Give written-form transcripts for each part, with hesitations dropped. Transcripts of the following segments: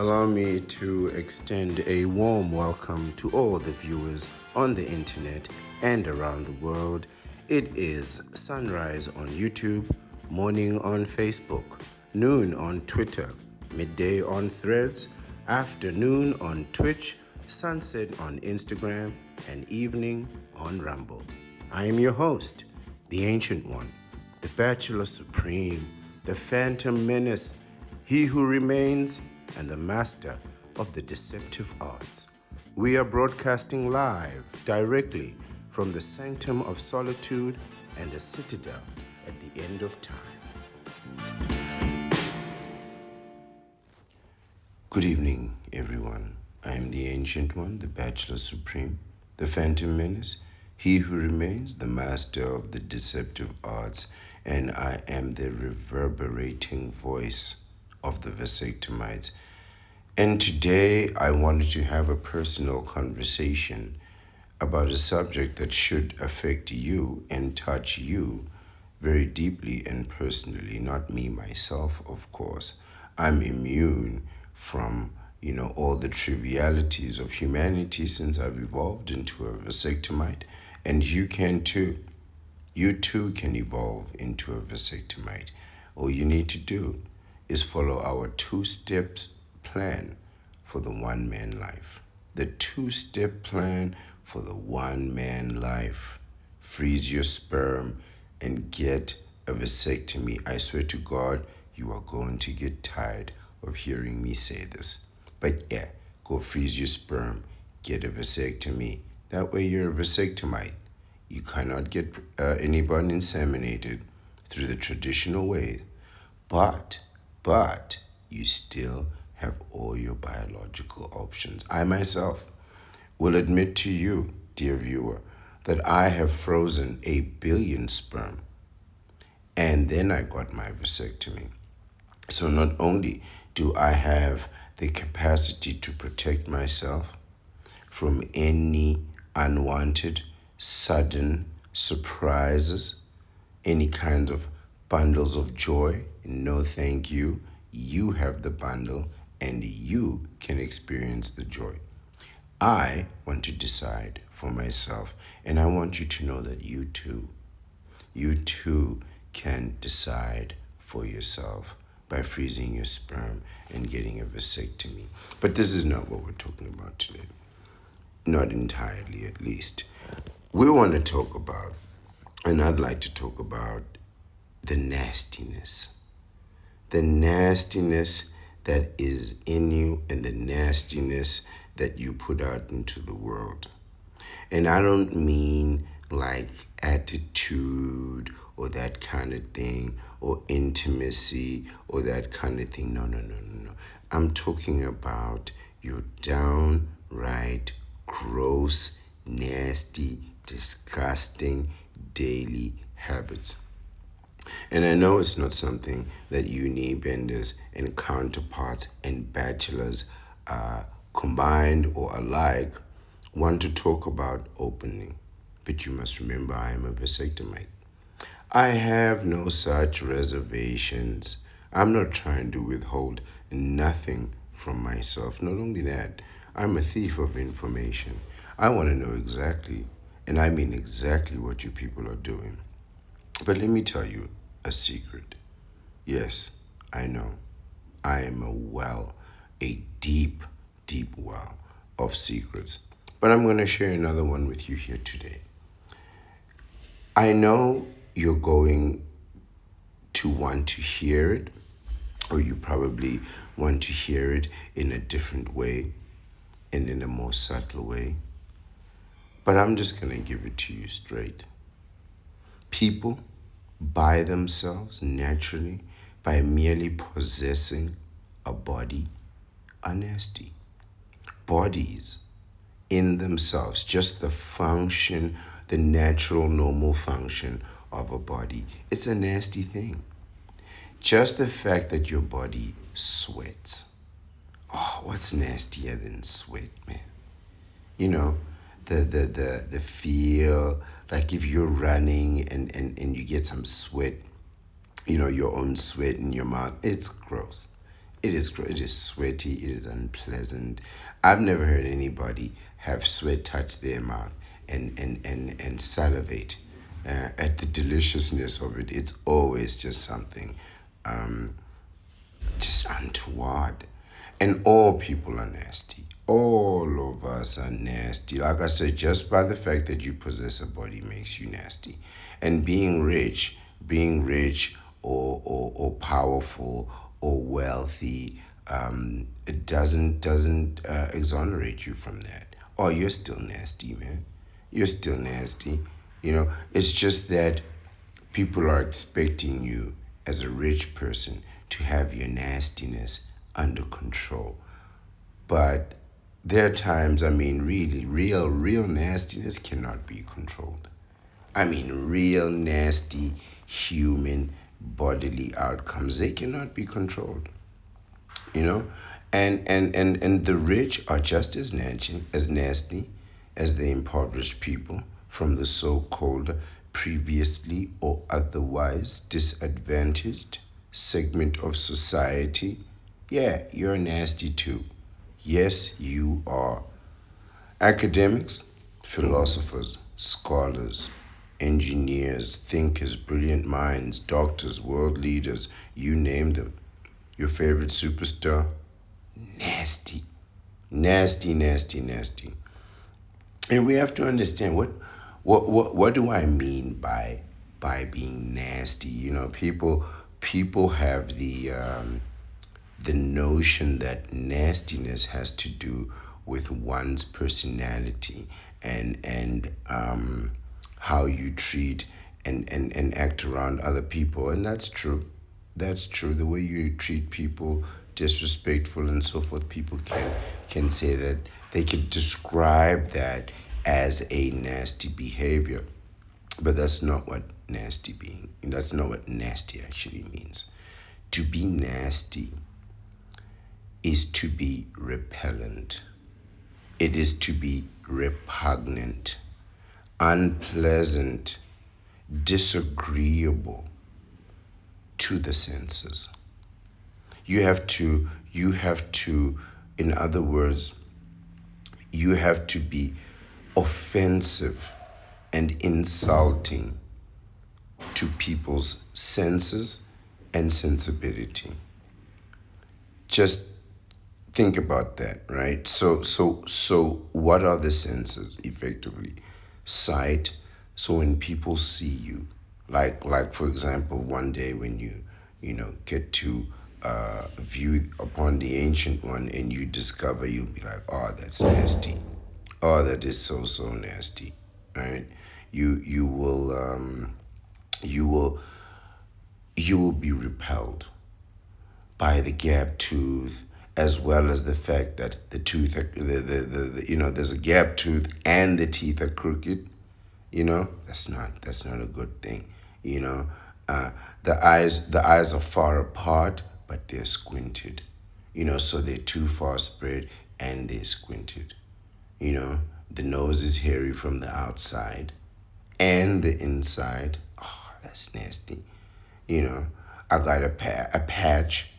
Allow me to extend a warm welcome to all the viewers on the internet and around the world. It is sunrise on YouTube, morning on Facebook, noon on Twitter, midday on Threads, afternoon on Twitch, sunset on Instagram, and evening on Rumble. I am your host, the Ancient One, the Bachelor Supreme, the Phantom Menace, he who remains, and the master of the deceptive arts. We are broadcasting live directly from the sanctum of solitude and the citadel at the end of time. Good evening, everyone. I am the Ancient One, the Bachelor Supreme, the Phantom Menace, he who remains, the master of the deceptive arts, and I am the reverberating voice of the vasectomites. And today I wanted to have a personal conversation about a subject that should affect you and touch you very deeply and personally, not me myself, of course. I'm immune from, all the trivialities of humanity since I've evolved into a vasectomite, and you can too. You too can evolve into a vasectomite. All you need to do is follow our 2-step plan for the one-man life. The 2-step plan for the one-man life. Freeze your sperm and get a vasectomy. I swear to God, you are going to get tired of hearing me say this. But yeah, go freeze your sperm, get a vasectomy. That way you're a vasectomite. You cannot get anybody inseminated through the traditional way, but you still have all your biological options. I myself will admit to you, dear viewer, that I have frozen 8 billion sperm, and then I got my vasectomy. So not only do I have the capacity to protect myself from any unwanted, sudden surprises, any kind of bundles of joy. No, thank you. You have the bundle and you can experience the joy. I want to decide for myself, and I want you to know that you too can decide for yourself by freezing your sperm and getting a vasectomy. But this is not what we're talking about today. Not entirely, at least. We want to talk about, and I'd like to talk about, the nastiness. The nastiness that is in you and the nastiness that you put out into the world. And I don't mean like attitude or that kind of thing, or intimacy or that kind of thing. No. I'm talking about your downright gross, nasty, disgusting daily habits. And I know it's not something that you knee benders and counterparts and bachelors combined or alike want to talk about openly. But you must remember, I am a vasectomite. I have no such reservations. I'm not trying to withhold nothing from myself. Not only that, I'm a thief of information. I want to know exactly, and I mean exactly, what you people are doing. But let me tell you a secret. Yes, I know. I am a deep, deep well of secrets. But I'm going to share another one with you here today. I know you're going to want to hear it, or you probably want to hear it in a different way and in a more subtle way. But I'm just going to give it to you straight. People, by themselves, naturally, by merely possessing a body, are nasty. Bodies in themselves, just the function, the natural, normal function of a body, it's a nasty thing. Just the fact that your body sweats. Oh, what's nastier than sweat, man? The feel, like if you're running and you get some sweat, your own sweat in your mouth, it's gross. It is sweaty. It is unpleasant. I've never heard anybody have sweat touch their mouth and salivate at the deliciousness of it. It's always just something just untoward. And all people are nasty. All of us are nasty. Like I said, just by the fact that you possess a body makes you nasty. And being rich or powerful or wealthy, it doesn't exonerate you from that. Oh, you're still nasty, man. You're still nasty. It's just that people are expecting you as a rich person to have your nastiness under control. But there are times, I mean, really, real nastiness cannot be controlled. I mean, real nasty human bodily outcomes, they cannot be controlled, you know? And the rich are just as nasty as the impoverished people from the so-called previously or otherwise disadvantaged segment of society. Yeah, you're nasty too. Yes, you are. Academics, philosophers, scholars, engineers, thinkers, brilliant minds, doctors, world leaders, you name them. Your favorite superstar? Nasty. Nasty, nasty, nasty. And we have to understand what do I mean by being nasty? People have the notion that nastiness has to do with one's personality and how you treat and act around other people, and that's true. That's true. The way you treat people, disrespectful and so forth, people can say that they can describe that as a nasty behavior, but that's not what nasty being. That's not what nasty actually means. To be nasty is to be repellent. It is to be repugnant, unpleasant, disagreeable to the senses. You have to, in other words, you have to be offensive and insulting to people's senses and sensibility. Just think about that, right? So what are the senses effectively? Sight. So when people see you, like for example, one day when you get to view upon the ancient one and you discover, you'll be like, oh, that's nasty. Oh, that is so nasty, right? You will you will you will be repelled by the gap tooth, as well as the fact that the tooth there's a gap tooth and the teeth are crooked. That's not a good thing. you know the eyes are far apart, but they're squinted. So they're too far spread and they're squinted. you know the nose is hairy from the outside and the inside. Oh, that's nasty. you know I got a patch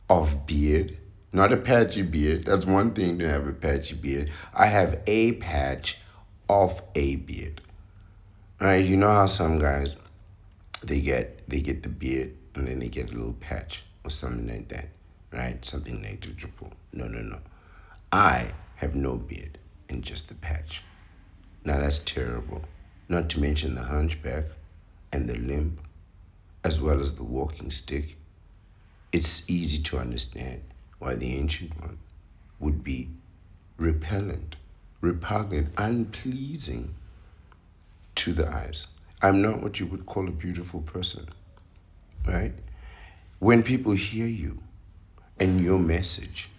of beard. Not a patchy beard. That's one thing to have a patchy beard. I have a patch of a beard. Right? You know how some guys they get the beard and then they get a little patch or something like that. Right? Something negligible. No. I have no beard and just the patch. Now that's terrible. Not to mention the hunchback and the limp, as well as the walking stick. It's easy to understand why the ancient one would be repellent, repugnant, unpleasing to the eyes. I'm not what you would call a beautiful person, right? When people hear you and your message,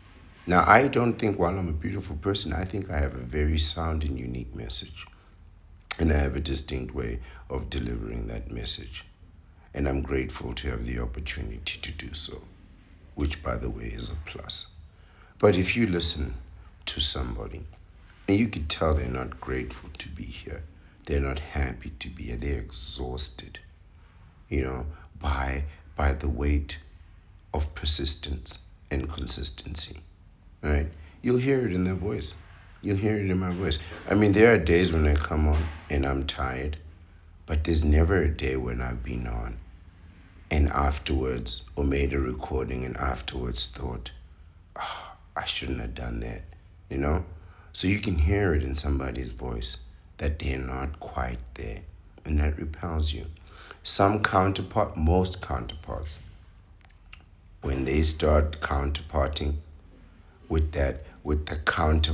now I don't think while I'm a beautiful person, I think I have a very sound and unique message. And I have a distinct way of delivering that message. And I'm grateful to have the opportunity to do so, which, by the way, is a plus. But if you listen to somebody and you could tell they're not grateful to be here, they're not happy to be here, they're exhausted, you know, by the weight of persistence and consistency, right? You'll hear it in their voice. You'll hear it in my voice. I mean, there are days when I come on and I'm tired, but there's never a day when I've been on and afterwards, or made a recording and afterwards thought, I shouldn't have done that, you know? So you can hear it in somebody's voice that they're not quite there, and that repels you. Most counterparts, when they start counterparting with the counter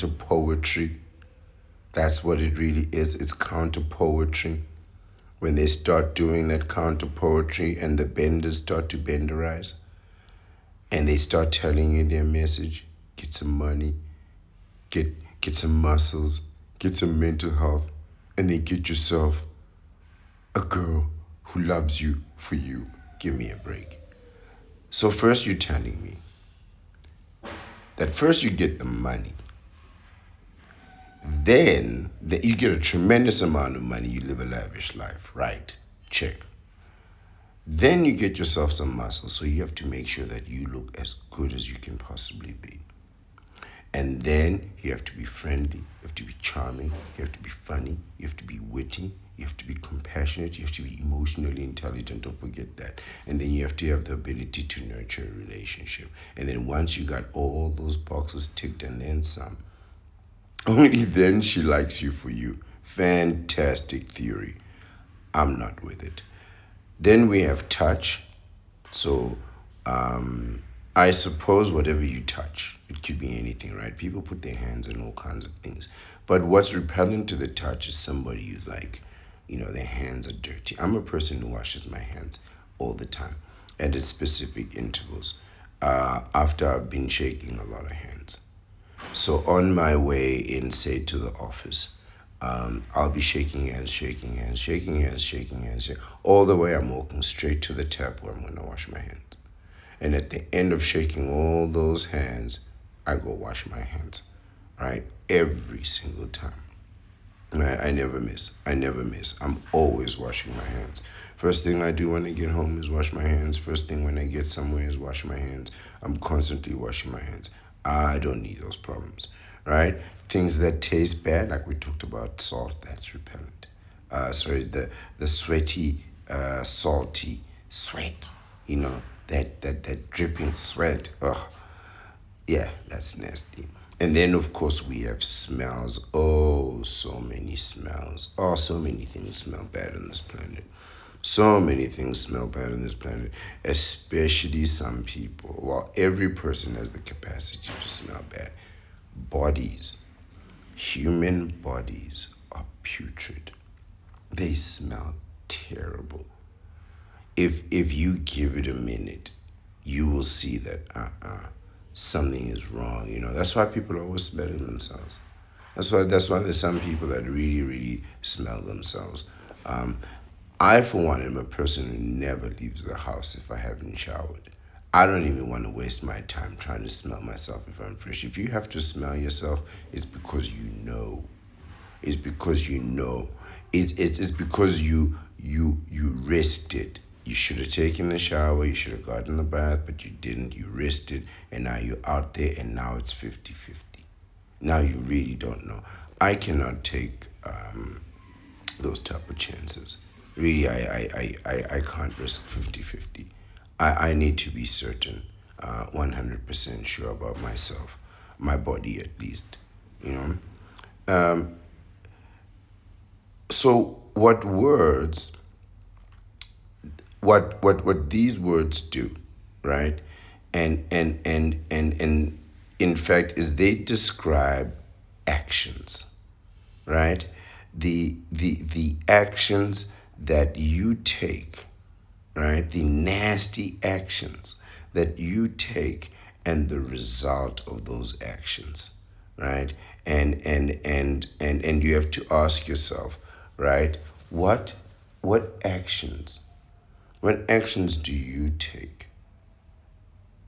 poetry, that's what it really is. It's counter poetry. When they start doing that counter poetry and the benders start to benderize and they start telling you their message, get some money, get some muscles, get some mental health, and then get yourself a girl who loves you for you. Give me a break. So first you're telling me that first you get the money, then you get a tremendous amount of money, you live a lavish life, right? Check. Then you get yourself some muscle, so you have to make sure that you look as good as you can possibly be. And then you have to be friendly, you have to be charming, you have to be funny, you have to be witty, you have to be compassionate, you have to be emotionally intelligent, don't forget that. And then you have to have the ability to nurture a relationship. And then once you got all those boxes ticked and then some, only then she likes you for you. Fantastic theory. I'm not with it. Then we have touch. So I suppose whatever you touch, it could be anything, right? People put their hands in all kinds of things. But what's repellent to the touch is somebody who's like, their hands are dirty. I'm a person who washes my hands all the time and at specific intervals after I've been shaking a lot of hands. So on my way in, say, to the office, I'll be shaking hands, shaking hands, shaking hands, shaking hands. All the way I'm walking straight to the tap where I'm going to wash my hands. And at the end of shaking all those hands, I go wash my hands, right? Every single time. I never miss. I never miss. I'm always washing my hands. First thing I do when I get home is wash my hands. First thing when I get somewhere is wash my hands. I'm constantly washing my hands. I don't need those problems, right? Things that taste bad, like we talked about salt, that's repellent. The sweaty, salty sweat, that dripping sweat. Ugh, yeah, that's nasty. And then, of course, we have smells. Oh, so many smells. Oh, so many things smell bad on this planet. So many things smell bad on this planet, especially some people. Well, every person has the capacity to smell bad. Bodies, human bodies are putrid. They smell terrible. If you give it a minute, you will see that something is wrong. That's why people are always smelling themselves. That's why there's some people that really, really smell themselves. I, for one, am a person who never leaves the house if I haven't showered. I don't even want to waste my time trying to smell myself if I'm fresh. If you have to smell yourself, it's because you know. It's because you know. It's because you rested. You should have taken a shower, you should have gotten a bath, but you didn't. You rested, and now you're out there, and now it's 50-50. Now you really don't know. I cannot take those type of chances. Really, I can't risk 50-50. I need to be certain, 100% sure about myself, my body at least, you know. So what these words do, right? And in fact is they describe actions, right? The actions that you take, right? The nasty actions that you take and the result of those actions, right? And you have to ask yourself, right? What actions do you take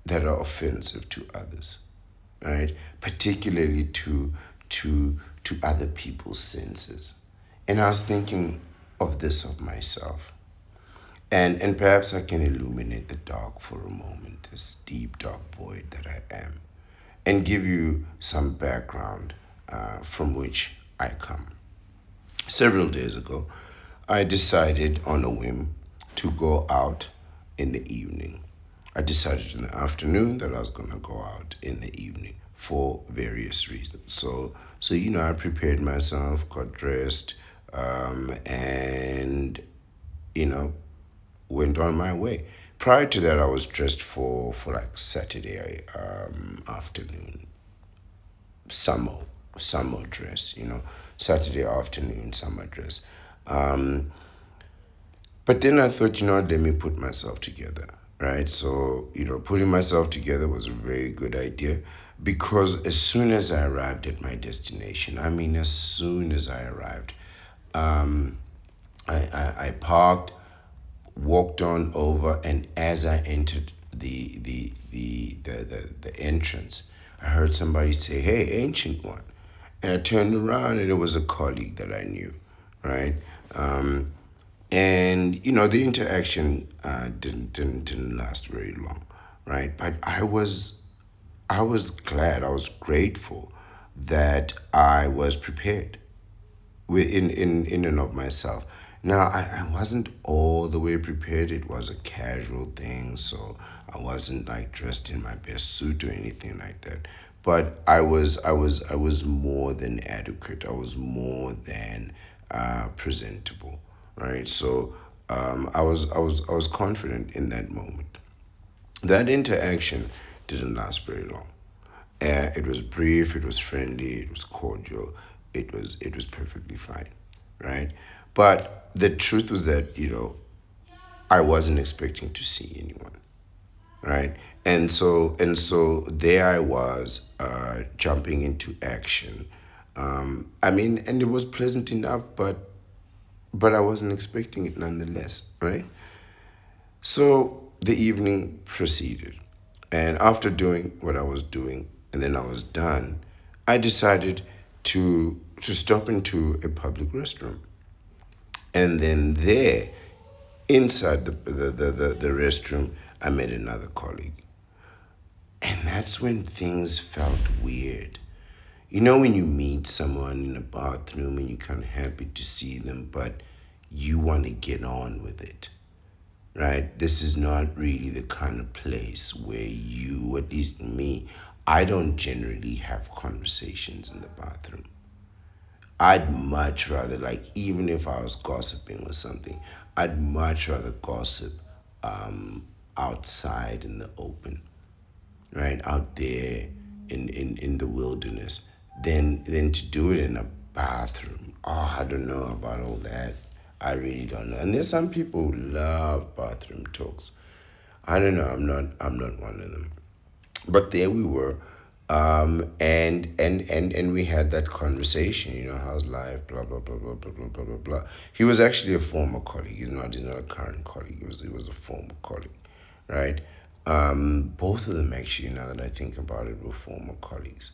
that are offensive to others, right? Particularly to other people's senses. And I was thinking of this of myself. And perhaps I can illuminate the dark for a moment, this deep dark void that I am, and give you some background from which I come. Several days ago, I decided on a whim to go out in the evening. I decided in the afternoon that I was going to go out in the evening for various reasons. So I prepared myself, got dressed, and you know, went on my way. Prior to that, I was dressed for like Saturday afternoon, summer, summer dress, Saturday afternoon summer dress. Um, but then I thought, let me put myself together, right? So, putting myself together was a very good idea because as soon as I arrived at my destination, I mean, as soon as I arrived, um, I parked, walked on over, and as I entered the entrance, I heard somebody say, "Hey, ancient one," and I turned around, and it was a colleague that I knew, right? And the interaction didn't last very long, right? But I was glad, I was grateful that I was prepared in and of myself. Now I wasn't all the way prepared. It was a casual thing, so I wasn't like dressed in my best suit or anything like that. But I was more than adequate. I was more than presentable, right? So I was confident in that moment. That interaction didn't last very long. It was brief, it was friendly, it was cordial, it was perfectly fine, right? But the truth was that I wasn't expecting to see anyone, right? And so there I was, jumping into action. I mean, and it was pleasant enough, but I wasn't expecting it nonetheless, right? So the evening proceeded. And after doing what I was doing, and then I was done, I decided to stop into a public restroom. And then there, inside the restroom, I met another colleague. And that's when things felt weird. When you meet someone in a bathroom and you're kind of happy to see them, but you want to get on with it, right? This is not really the kind of place where you, at least me, I don't generally have conversations in the bathroom. I'd much rather, like, even if I was gossiping or something, I'd much rather gossip outside in the open, right? Out there in the wilderness, than to do it in a bathroom. Oh, I don't know about all that. I really don't know. And there's some people who love bathroom talks. I don't know. I'm not one of them. But there we were, and we had that conversation. How's life? Blah blah blah blah blah blah blah blah blah. He was actually a former colleague. He's not a current colleague. He was a former colleague, right? Both of them actually. Now that I think about it, were former colleagues.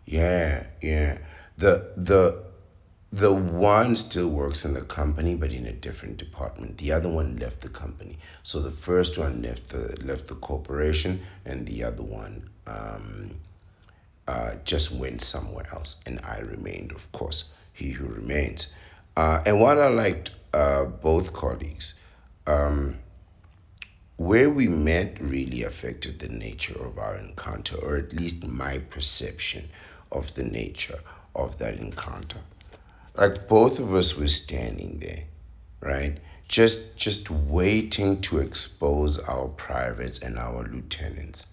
Yeah, yeah. The one still works in the company, but in a different department. The other one left the company. So the first one left the corporation, and the other one just went somewhere else. And I remained, of course, he who remains. And what I liked, both colleagues, where we met really affected the nature of our encounter, or at least my perception of the nature of that encounter. Like both of us were standing there, right? Just waiting to expose our privates and our lieutenants.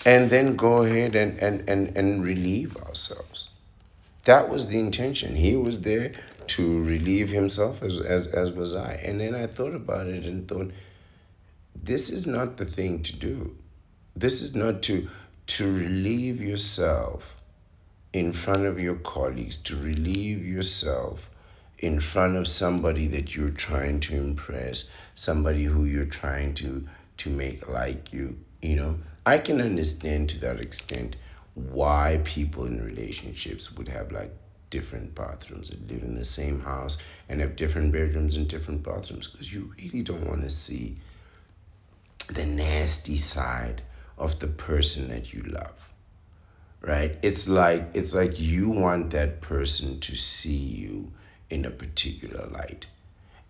And then go ahead and relieve ourselves. That was the intention. He was there to relieve himself as was I. And then I thought about it and thought, this is not the thing to do. This is not to relieve yourself in front of your colleagues, to relieve yourself in front of somebody that you're trying to impress, somebody who you're trying to make like you. I can understand to that extent why people in relationships would have like different bathrooms and live in the same house and have different bedrooms and different bathrooms, because you really don't want to see the nasty side of the person that you love, right? It's like you want that person to see you in a particular light.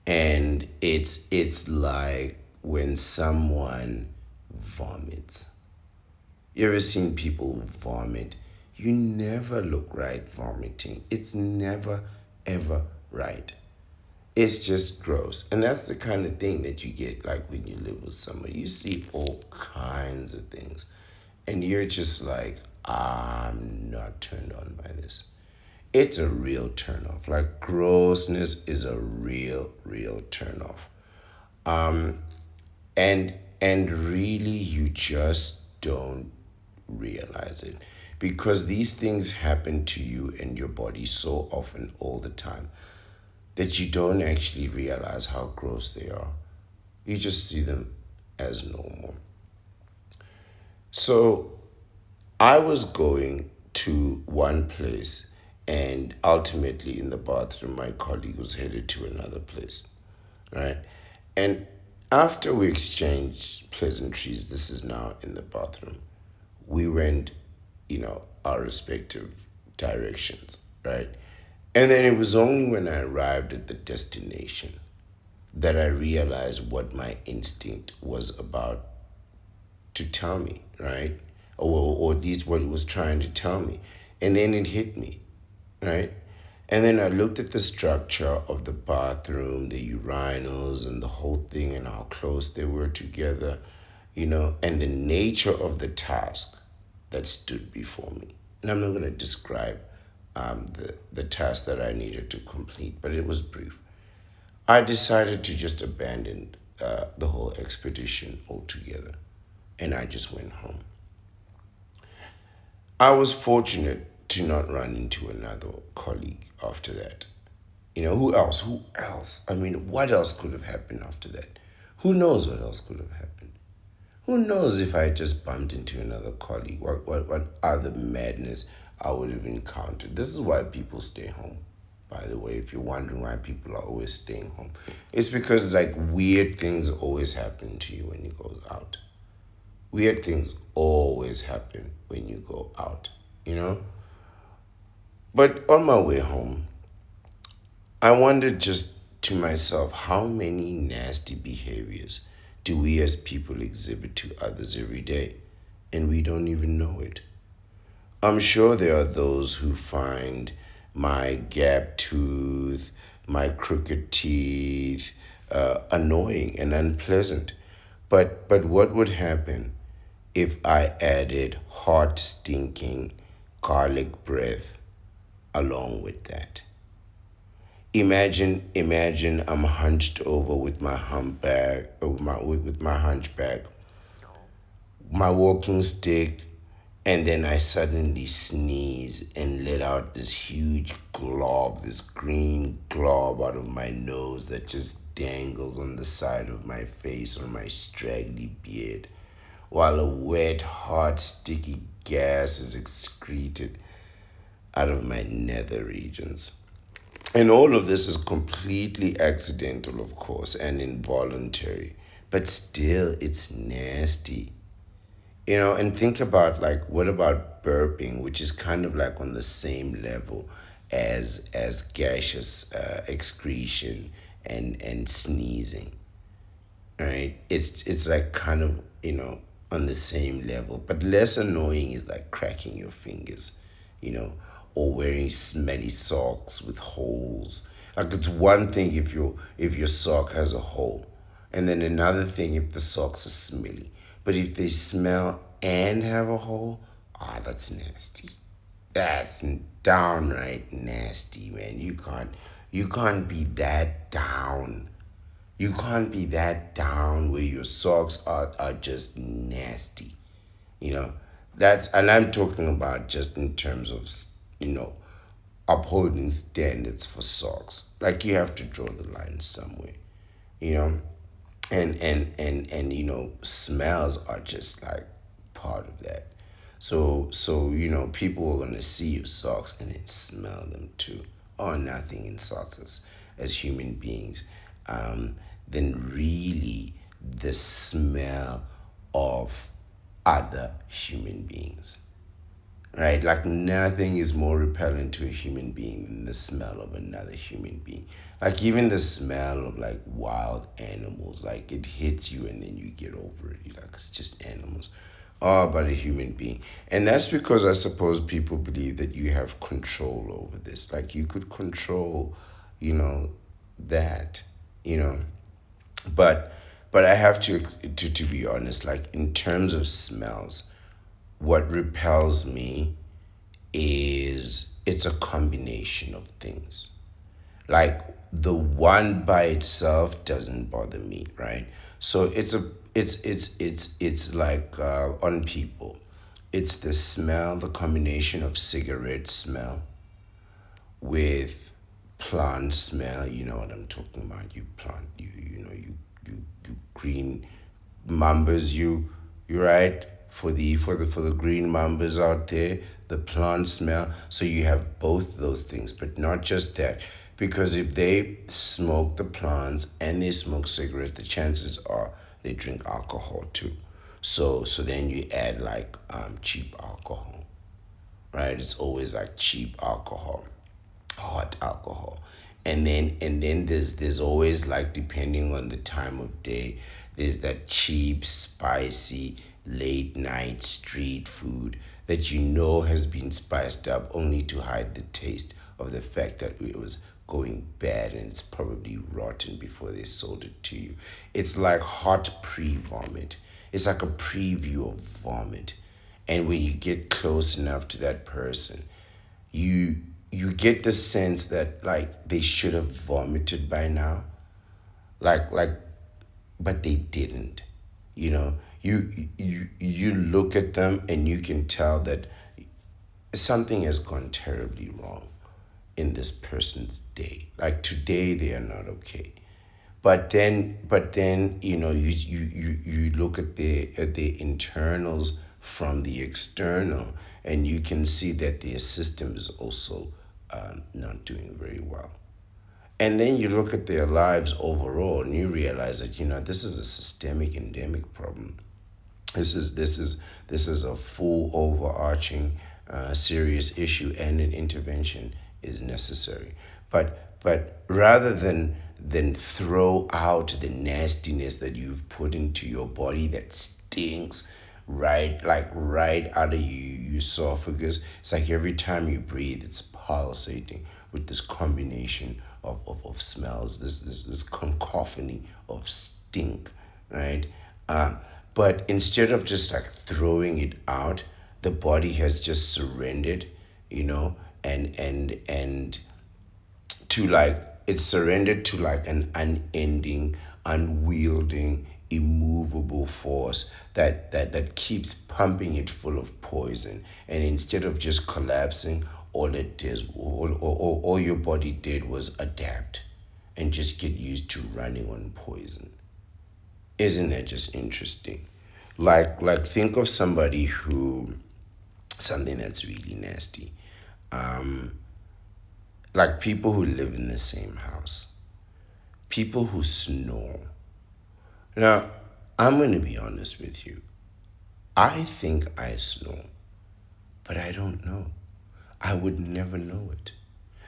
And it's like when someone vomits. You ever seen people vomit? You never look right vomiting. It's never ever right. It's just gross. And that's the kind of thing that you get like when you live with somebody. You see all kinds of things. And you're just like, I'm not turned on by this. It's a real turnoff. Like grossness is a real turnoff. And really you just don't realize it, because these things happen to you and your body so often all the time that you don't actually realize how gross they are. You just see them as normal. So I was going to one place, and ultimately in the bathroom, my colleague was headed to another place, right? And after we exchanged pleasantries, this is now in the bathroom, we went, our respective directions, right? And then it was only when I arrived at the destination that I realized what my instinct was about to tell me, right? Or at least what it was trying to tell me. And then it hit me, right? And then I looked at the structure of the bathroom, the urinals, and the whole thing, and how close they were together, and the nature of the task that stood before me. And I'm not going to describe the task that I needed to complete, but it was brief. I decided to just abandon the whole expedition altogether, and I just went home. I was fortunate to not run into another colleague after that. Who else? Who else? I mean, what else could have happened after that? Who knows what else could have happened? Who knows if I just bumped into another colleague? What other madness I would have encountered? This is why people stay home. By the way, if you're wondering why people are always staying home, it's because like weird things always happen to you when you go out. Weird things always happen when you go out, you know? But on my way home, I wondered just to myself, how many nasty behaviors do we as people exhibit to others every day, and we don't even know it? I'm sure there are those who find my gap tooth, my crooked teeth, annoying and unpleasant. But what would happen if I added hot, stinking garlic breath along with that? Imagine I'm hunched over with my humpback, with my hunchback, my walking stick, and then I suddenly sneeze and let out this huge glob, this green glob out of my nose that just dangles on the side of my face or my straggly beard, while a wet, hot, sticky gas is excreted out of my nether regions. And all of this is completely accidental, of course, and involuntary, but still, it's nasty. And think about like, what about burping, which is kind of like on the same level as gaseous excretion and sneezing, right? It's like kind of on the same level, but less annoying is like cracking your fingers, you know, or wearing smelly socks with holes. Like it's one thing if your sock has a hole, and then another thing if the socks are smelly. But if they smell and have a hole, that's nasty. That's downright nasty, man. You can't be that down. You can't be that down where your socks are just nasty. You know, and I'm talking about just in terms of, you know, upholding standards for socks. Like you have to draw the line somewhere, you know, and smells are just like part of that. So people are gonna see your socks and then smell them too. Or nothing insults us as human beings, um, than really the smell of other human beings. Right? Like nothing is more repellent to a human being than the smell of another human being. Like even the smell of like wild animals, like it hits you and then you get over it. You're like, it's just animals. Oh, but a human being. And that's because I suppose people believe that you have control over this. Like you could control, you know, that, you know. But I have to be honest, like in terms of smells, what repels me is it's a combination of things. Like the one by itself doesn't bother me, right? So it's like on people. It's the smell, the combination of cigarette smell with plant smell. You know what I'm talking about. You plant, you green mambas, you right for the green mambas out there, the plant smell. So you have both those things, but not just that. Because if they smoke the plants and they smoke cigarettes, the chances are they drink alcohol too. So then you add like cheap alcohol, right? It's always like cheap alcohol, hot alcohol. And then there's always like, depending on the time of day, there's that cheap spicy late night street food that has been spiced up only to hide the taste of the fact that it was going bad and it's probably rotten before they sold it to you. It's like hot pre-vomit. It's like a preview of vomit. And when you get close enough to that person, you you get the sense that like they should have vomited by now, like but they didn't. you know you look at them and you can tell that something has gone terribly wrong in this person's day. Like today they are not okay. But then you look at the internals from the external, and you can see that their system is also not doing very well. And then you look at their lives overall, and you realize that this is a systemic endemic problem. This is a full overarching serious issue, and an intervention is necessary. But rather than throw out the nastiness that you've put into your body that stinks, right, like right out of your esophagus, it's like every time you breathe it's pulsating with this combination of smells, this cacophony of stink, right? But instead of just like throwing it out, the body has just surrendered, you know, and to like it's surrendered to like an unending, unwielding, immovable force that keeps pumping it full of poison. And instead of just collapsing, all your body did was adapt and just get used to running on poison. Isn't that just interesting? Like think of somebody who something that's really nasty. Like people who live in the same house. People who snore. Now, I'm going to be honest with you. I think I snore, but I don't know. I would never know it.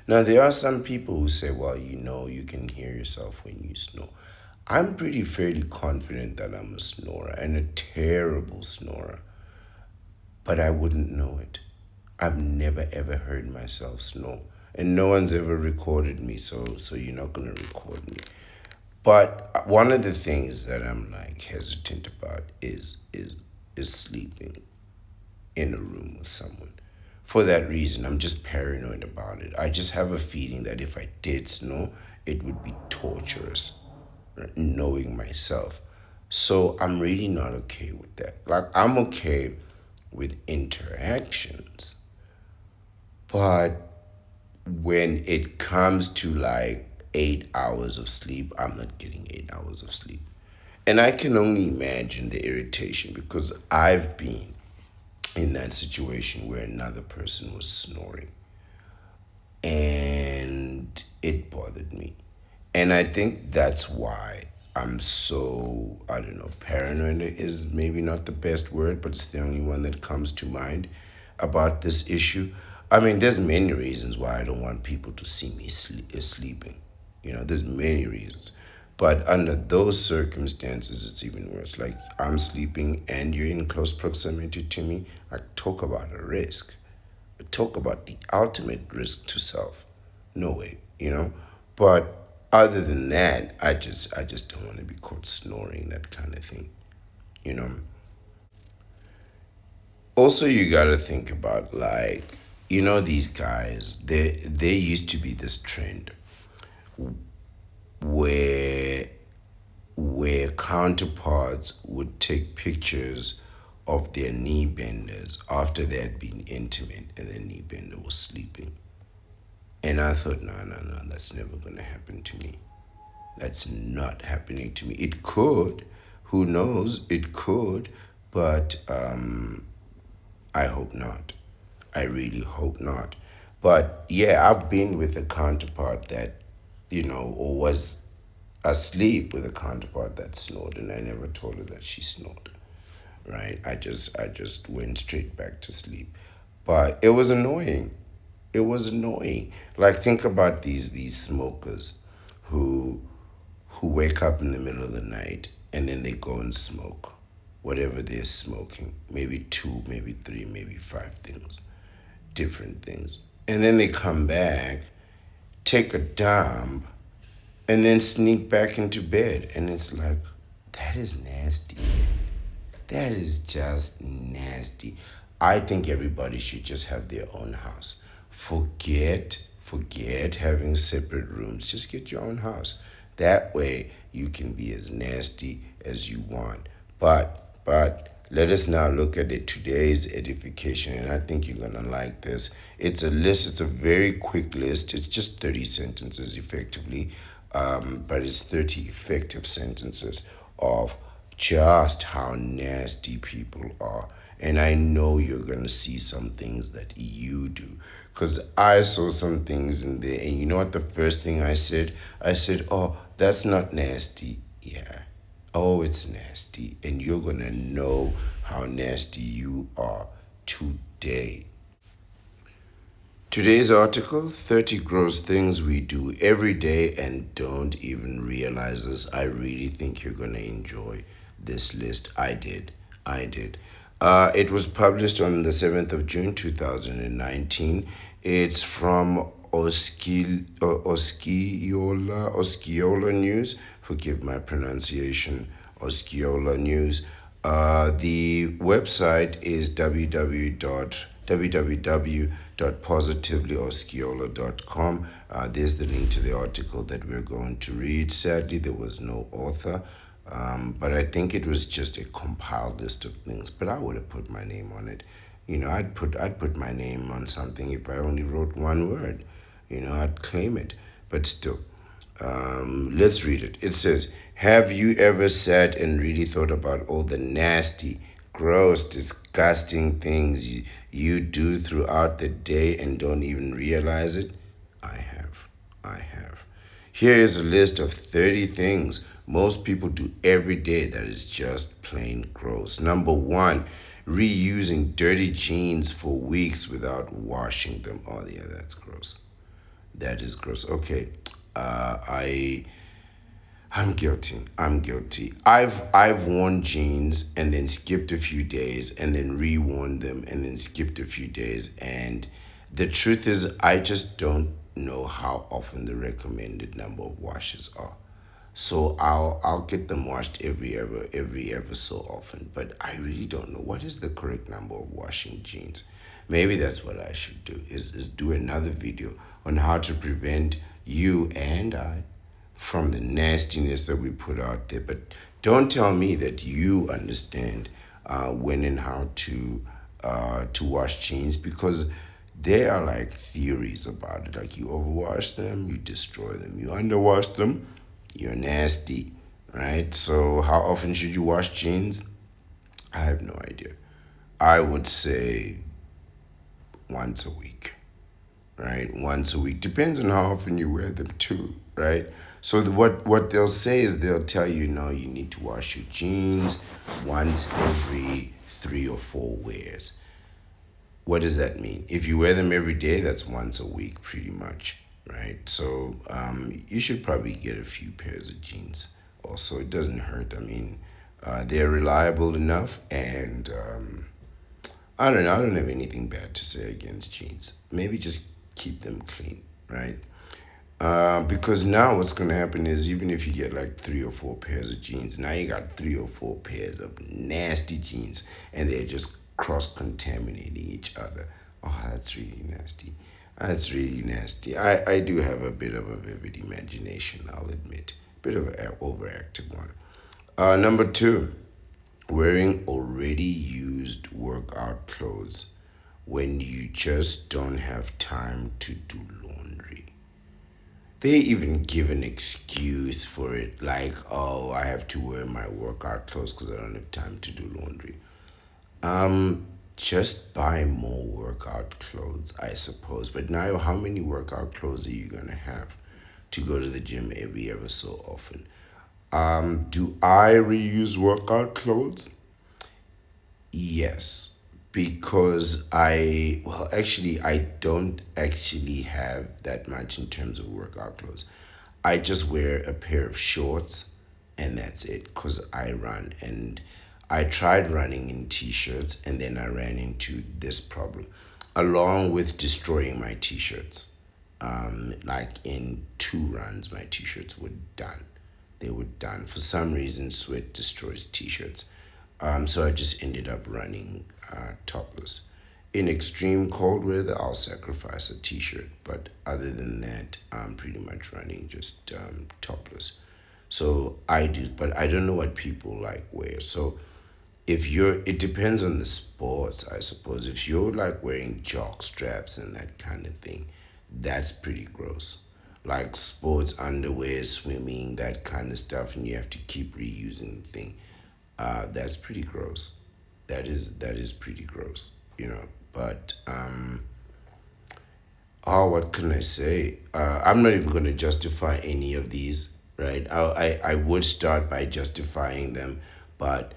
Now, there are some people who say, well, you can hear yourself when you snore. I'm pretty fairly confident that I'm a snorer, and a terrible snorer, but I wouldn't know it. I've never ever heard myself snore, and no one's ever recorded me, so you're not gonna record me. But one of the things that I'm like hesitant about is sleeping in a room with someone. For that reason, I'm just paranoid about it. I just have a feeling that if I did snow, it would be torturous, knowing myself. So I'm really not okay with that. Like, I'm okay with interactions, but when it comes to like 8 hours of sleep, I'm not getting 8 hours of sleep. And I can only imagine the irritation because I've been in that situation where another person was snoring, and it bothered me. And I think that's why I'm so, I don't know, paranoid is maybe not the best word, but it's the only one that comes to mind about this issue. I mean, there's many reasons why I don't want people to see me sleeping. There's many reasons. But under those circumstances, it's even worse. Like, I'm sleeping and you're in close proximity to me. I talk about a risk. Talk about the ultimate risk to self. No way. But other than that, I just don't want to be caught snoring, that kind of thing. You know. Also, you gotta think about, like, these guys. There used to be this trend where counterparts would take pictures of their knee benders after they had been intimate and the knee bender was sleeping. And I thought, no, no, no, that's never going to happen to me. That's not happening to me. It could. Who knows? It could. But I hope not. I really hope not. But yeah, I've been with a counterpart that, or was asleep with a counterpart that snored, and I never told her that she snored. Right? I just went straight back to sleep. But it was annoying. It was annoying. Like, think about these smokers who wake up in the middle of the night and then they go and smoke whatever they're smoking. Maybe two, maybe three, maybe five things, different things. And then they come back, take a dump, and then sneak back into bed. And it's like, that is nasty. That is just nasty. I think everybody should just have their own house. Forget having separate rooms. Just get your own house. That way you can be as nasty as you want. But let us now look at it today's edification, and I think you're gonna like this. It's a list. It's a very quick list. It's just 30 sentences effectively, but it's 30 effective sentences of just how nasty people are. And I know you're going to see some things that you do. Because I saw some things in there. And you know what the first thing I said? I said, oh, that's not nasty. Yeah. Oh, it's nasty. And you're going to know how nasty you are today. Today's article: 30 gross things we do every day and don't even realize this. I really think you're going to enjoy this list. I did. I did. It was published on the 7th of June 2019. It's from Oskiola News. Forgive my pronunciation. Oskiola News. The website is www.positivelyosceola.com. There's the link to the article that we're going to read. Sadly, there was no author, but I think it was just a compiled list of things. But I would have put my name on it. I'd put my name on something if I only wrote one word. I'd claim it. But still, let's read it. It says, have you ever sat and really thought about all the nasty, gross, disgusting things you do throughout the day and don't even realize it? I have. I have. Here is a list of 30 things most people do every day that is just plain gross. Number one, reusing dirty jeans for weeks without washing them. Oh, yeah, that's gross. That is gross. Okay. I'm guilty. I'm guilty. I've worn jeans and then skipped a few days and then reworn them and then skipped a few days, and the truth is I just don't know how often the recommended number of washes are. So I'll get them washed every ever so often, but I really don't know what is the correct number of washing jeans. Maybe that's what I should do, is do another video on how to prevent you and I from the nastiness that we put out there. But don't tell me that you understand when and how to wash jeans, because there are like theories about it. Like, you overwash them, you destroy them. You underwash them, you're nasty, right? So how often should you wash jeans? I have no idea. I would say once a week, right? Once a week. Depends on how often you wear them too, right? So what they'll say is they'll tell you, no, you need to wash your jeans once every 3 or 4 wears. What does that mean? If you wear them every day, that's once a week, pretty much, right? So you should probably get a few pairs of jeans. Also, it doesn't hurt. I mean, they're reliable enough, and I don't know. I don't have anything bad to say against jeans. Maybe just keep them clean, right? Because now what's gonna happen is even if you get like 3 or 4 pairs of jeans, now you got 3 or 4 pairs of nasty jeans, and they're just cross contaminating each other. Oh, that's really nasty. That's really nasty. I do have a bit of a vivid imagination, I'll admit. Bit of an overactive one. Number two, wearing already used workout clothes when you just don't have time to do laundry. They even give an excuse for it, like, oh, I have to wear my workout clothes because I don't have time to do laundry. Just buy more workout clothes, I suppose. But now, how many workout clothes are you gonna have to go to the gym every ever so often? Do I reuse workout clothes? Yes, because I don't actually have that much in terms of workout clothes. I just wear a pair of shorts and that's it because I run. And I tried running in t shirts and then I ran into this problem along with destroying my t shirts. Like in 2 runs, my t shirts were done. They were done. For some reason, sweat destroys t shirts. So I just ended up running topless. In extreme cold weather, I'll sacrifice a t shirt, but other than that, I'm pretty much running just topless. So I do, but I don't know what people like wear. So it depends on the sports, I suppose. If you're like wearing jock straps and that kind of thing, that's pretty gross. Like sports underwear, swimming, that kind of stuff, and you have to keep reusing the thing. That's pretty gross. That is pretty gross, you know. But oh, what can I say? I'm not even going to justify any of these, right? I would start by justifying them, but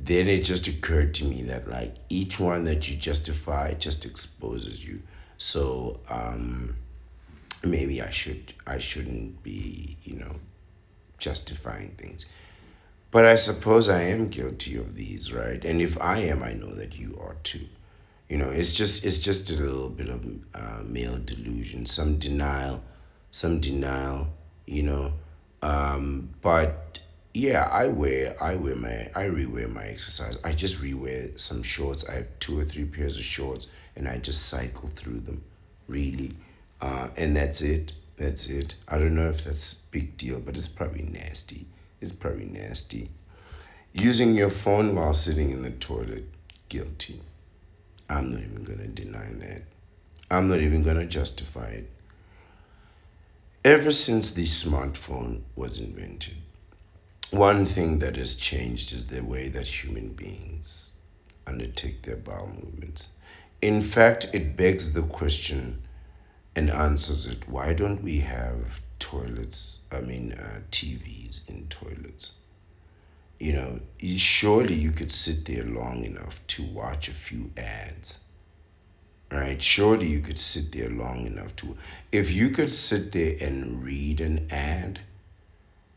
then it just occurred to me that like each one that you justify just exposes you. So maybe I shouldn't be, justifying things. But I suppose I am guilty of these, right? And if I am, I know that you are too. It's just a little bit of male delusion, some denial, you know. But yeah, I rewear my exercise. I just rewear some shorts. I have 2 or 3 pairs of shorts, and I just cycle through them, really. And that's it. That's it. I don't know if that's a big deal, but it's probably nasty. It's probably nasty. Using your phone while sitting in the toilet, guilty. I'm not even gonna deny that. I'm not even gonna justify it. Ever since the smartphone was invented, one thing that has changed is the way that human beings undertake their bowel movements. In fact, it begs the question and answers it. Why don't we have TVs in toilets? Surely you could sit there long enough to watch a few ads, right? Surely you could sit there long enough to, if you could sit there and read an ad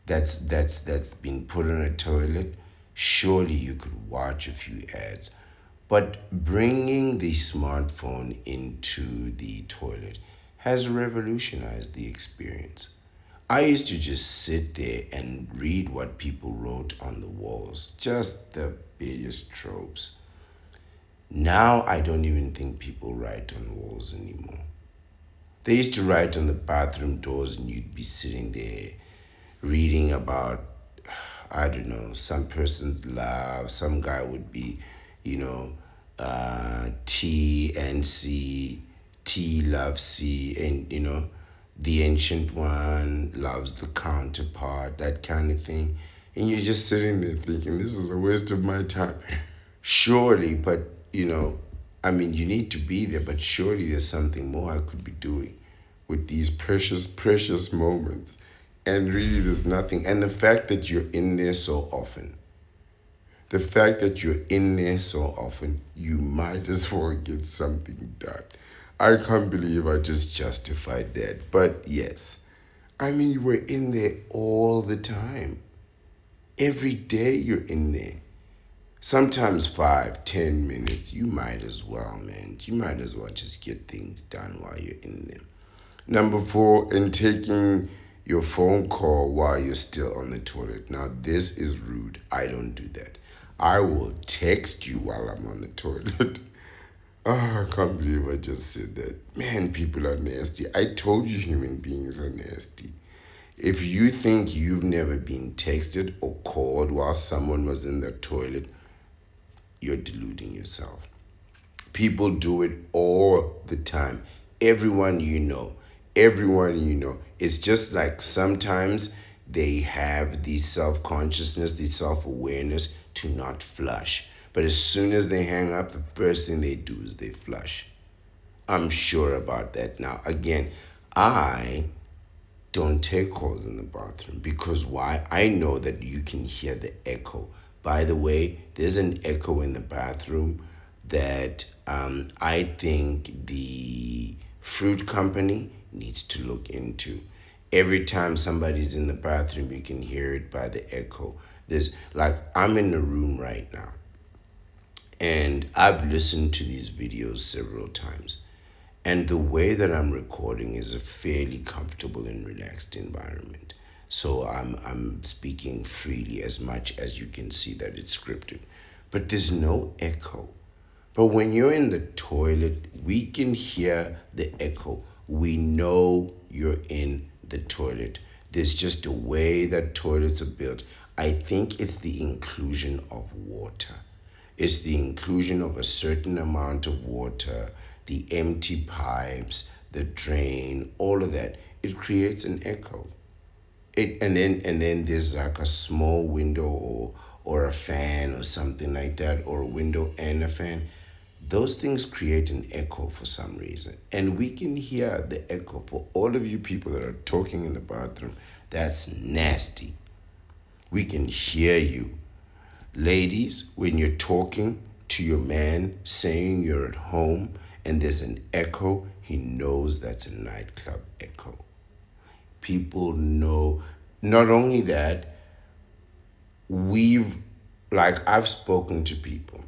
that's being put on a toilet, surely you could watch a few ads. But bringing the smartphone into the toilet has revolutionized the experience. I used to just sit there and read what people wrote on the walls, just the biggest tropes. Now I don't even think people write on walls anymore. They used to write on the bathroom doors, and you'd be sitting there reading about, I don't know, some person's love. Some guy would be, you know, T and C, T loves C, and the ancient one loves the counterpart, that kind of thing. And you're just sitting there thinking, this is a waste of my time. Surely, but you know, I mean, you need to be there, but surely there's something more I could be doing with these precious, precious moments. And really, there's nothing. And the fact that you're in there so often, the fact that you're in there so often, you might as well get something done. I can't believe I just justified that. But yes, I mean, you were in there all the time. Every day you're in there. Sometimes 5, 10 minutes. You might as well, man. You might as well just get things done while you're in there. Number four, in taking your phone call while you're still on the toilet. Now, this is rude. I don't do that. I will text you while I'm on the toilet. Oh, I can't believe I just said that. Man, people are nasty. I told you human beings are nasty. If you think you've never been texted or called while someone was in the toilet, you're deluding yourself. People do it all the time. Everyone you know, everyone you know. It's just like sometimes they have the self consciousness, the self awareness to not flush. But as soon as they hang up, the first thing they do is they flush. I'm sure about that now. Again, I don't take calls in the bathroom because why? I know that you can hear the echo. By the way, there's an echo in the bathroom that I think the fruit company needs to look into. Every time somebody's in the bathroom, you can hear it by the echo. There's like, I'm in the room right now and I've listened to these videos several times. And the way that I'm recording is a fairly comfortable and relaxed environment. So I'm speaking freely as much as you can see that it's scripted. But there's no echo. But when you're in the toilet, we can hear the echo. We know you're in the toilet. There's just a way that toilets are built. I think it's the inclusion of water. It's the inclusion of a certain amount of water, the empty pipes, the drain, all of that. It creates an echo. And then there's like a small window or a fan or something like that, or a window and a fan. Those things create an echo for some reason. And we can hear the echo. For all of you people that are talking in the bathroom, that's nasty. We can hear you. Ladies, when you're talking to your man saying you're at home and there's an echo, he knows that's a nightclub echo. People know. Not only that, we've, like, I've spoken to people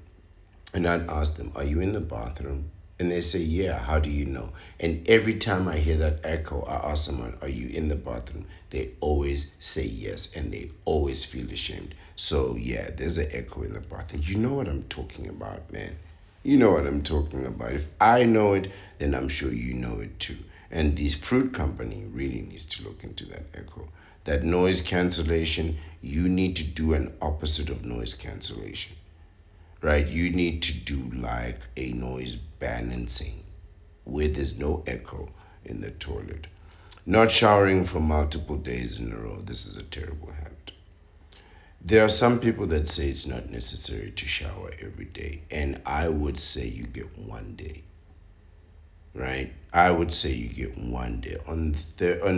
and I'd ask them, are you in the bathroom? And they say, yeah, how do you know? And every time I hear that echo, I ask someone, are you in the bathroom? They always say yes, and they always feel ashamed. So, yeah, there's an echo in the bathroom. You know what I'm talking about, man. You know what I'm talking about. If I know it, then I'm sure you know it too. And this fruit company really needs to look into that echo. That noise cancellation, you need to do an opposite of noise cancellation, right? You need to do like a noise balancing where there's no echo in the toilet. Not showering for multiple days in a row. This is a terrible habit. There are some people that say it's not necessary to shower every day, and I would say you get one day, right? I would say you get one day.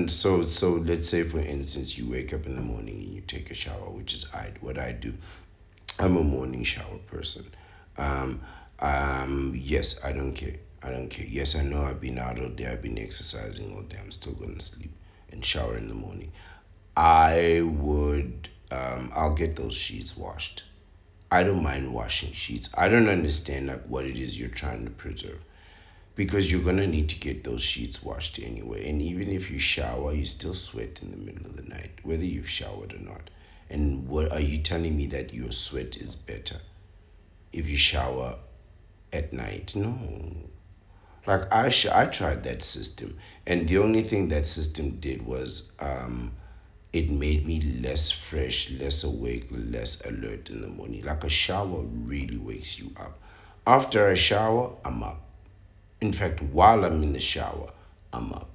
So let's say for instance you wake up in the morning and you take a shower, which is what I do. I'm a morning shower person. Um, yes, I don't care. I don't care. Yes, I know I've been out all day. I've been exercising all day. I'm still gonna sleep and shower in the morning. I'll get those sheets washed. I don't mind washing sheets. I don't understand like what it is you're trying to preserve. Because you're gonna need to get those sheets washed anyway. And even if you shower, you still sweat in the middle of the night, whether you've showered or not. And what are you telling me that your sweat is better if you shower at night? No. Like I tried that system, and the only thing that system did was it made me less fresh, less awake, less alert in the morning. Like a shower really wakes you up. After a shower, I'm up. In fact, while I'm in the shower, I'm up.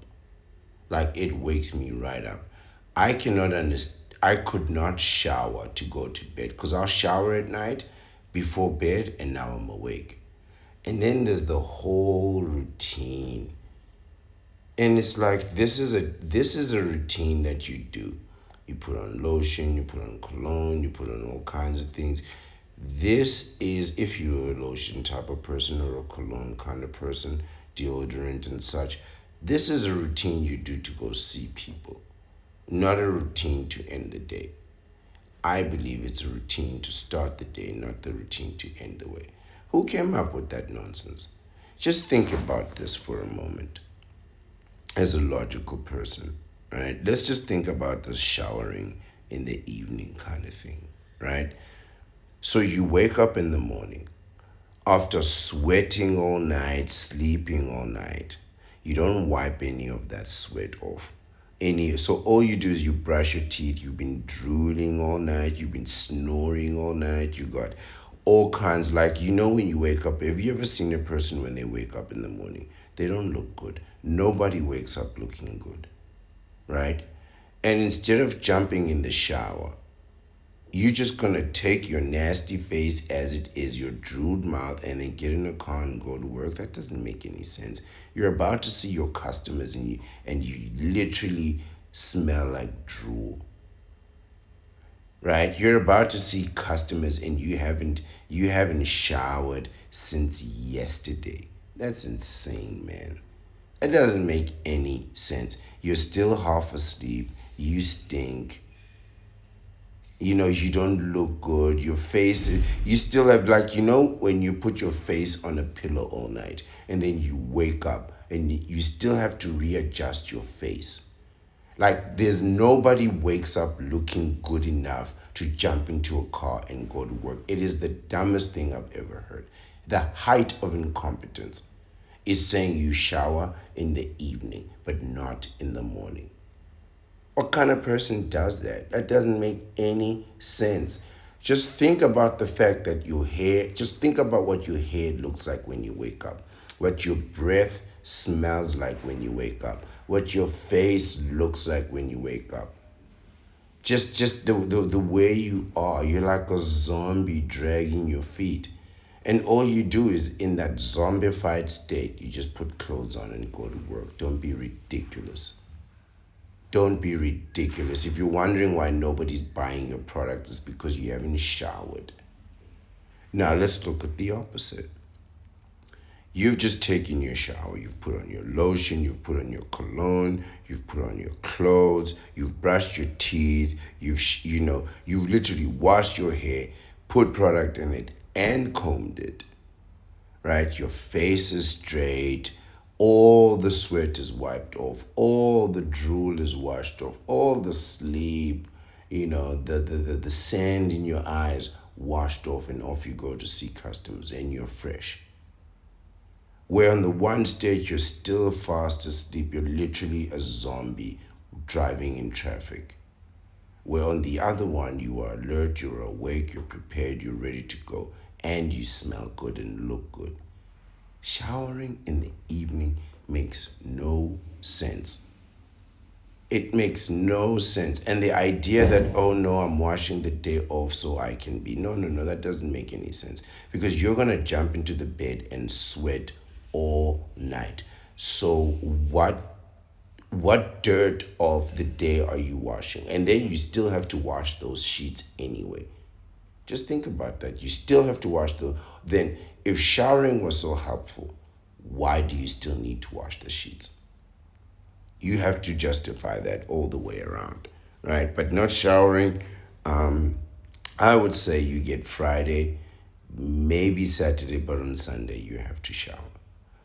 Like it wakes me right up. I cannot understand. I could not shower to go to bed because I'll shower at night before bed and now I'm awake. And then there's the whole routine. And it's like this is a routine that you do. You put on lotion, you put on cologne, you put on all kinds of things. This is if you're a lotion type of person or a cologne kind of person, deodorant and such. This is a routine you do to go see people, not a routine to end the day. I believe it's a routine to start the day, not the routine to end the way. Who came up with that nonsense? Just think about this for a moment as a logical person, right? Let's just think about the showering in the evening kind of thing, right? So you wake up in the morning after sweating all night, sleeping all night. You don't wipe any of that sweat off. So all you do is you brush your teeth. You've been drooling all night, you've been snoring all night, you got all kinds, like, when you wake up, have you ever seen a person when they wake up in the morning? They don't look good. Nobody wakes up looking good, right? And instead of jumping in the shower, you're just gonna take your nasty face as it is, your drooled mouth, and then get in a car and go to work. That doesn't make any sense. You're about to see your customers, and you literally smell like drool, right? You're about to see customers and you haven't showered since yesterday. That's insane, man. It doesn't make any sense. You're still half asleep. You stink. You don't look good. Your face, you still have, like, when you put your face on a pillow all night and then you wake up and you still have to readjust your face. Like, there's nobody wakes up looking good enough to jump into a car and go to work. It is the dumbest thing I've ever heard. The height of incompetence is saying you shower in the evening, but not in the morning. What kind of person does that? That doesn't make any sense. Just think about the fact that just think about what your hair looks like when you wake up, what your breath smells like when you wake up, what your face looks like when you wake up. Just the way you are. You're like a zombie dragging your feet. And all you do is, in that zombified state, you just put clothes on and go to work. Don't be ridiculous. Don't be ridiculous. If you're wondering why nobody's buying your product, it's because you haven't showered. Now let's look at the opposite. You've just taken your shower, you've put on your lotion, you've put on your cologne, you've put on your clothes, you've brushed your teeth, you've literally washed your hair, put product in it, and combed it, right? Your face is straight, all the sweat is wiped off, all the drool is washed off, all the sleep, the sand in your eyes washed off, and off you go to see customers, and you're fresh. Where on the one stage you're still fast asleep, you're literally a zombie driving in traffic. Where on the other one you are alert, you're awake, you're prepared, you're ready to go, and you smell good and look good. Showering in the evening makes no sense. It makes no sense. And the idea that, oh no, I'm washing the day off so I can be. No, no, no, that doesn't make any sense. Because you're going to jump into the bed and sweat all night. So what dirt of the day are you washing? And then you still have to wash those sheets anyway. Just think about that. You still have to wash the. Then, if showering was so helpful, why do you still need to wash the sheets? You have to justify that all the way around, right? But not showering. I would say you get Friday, maybe Saturday, but on Sunday you have to shower.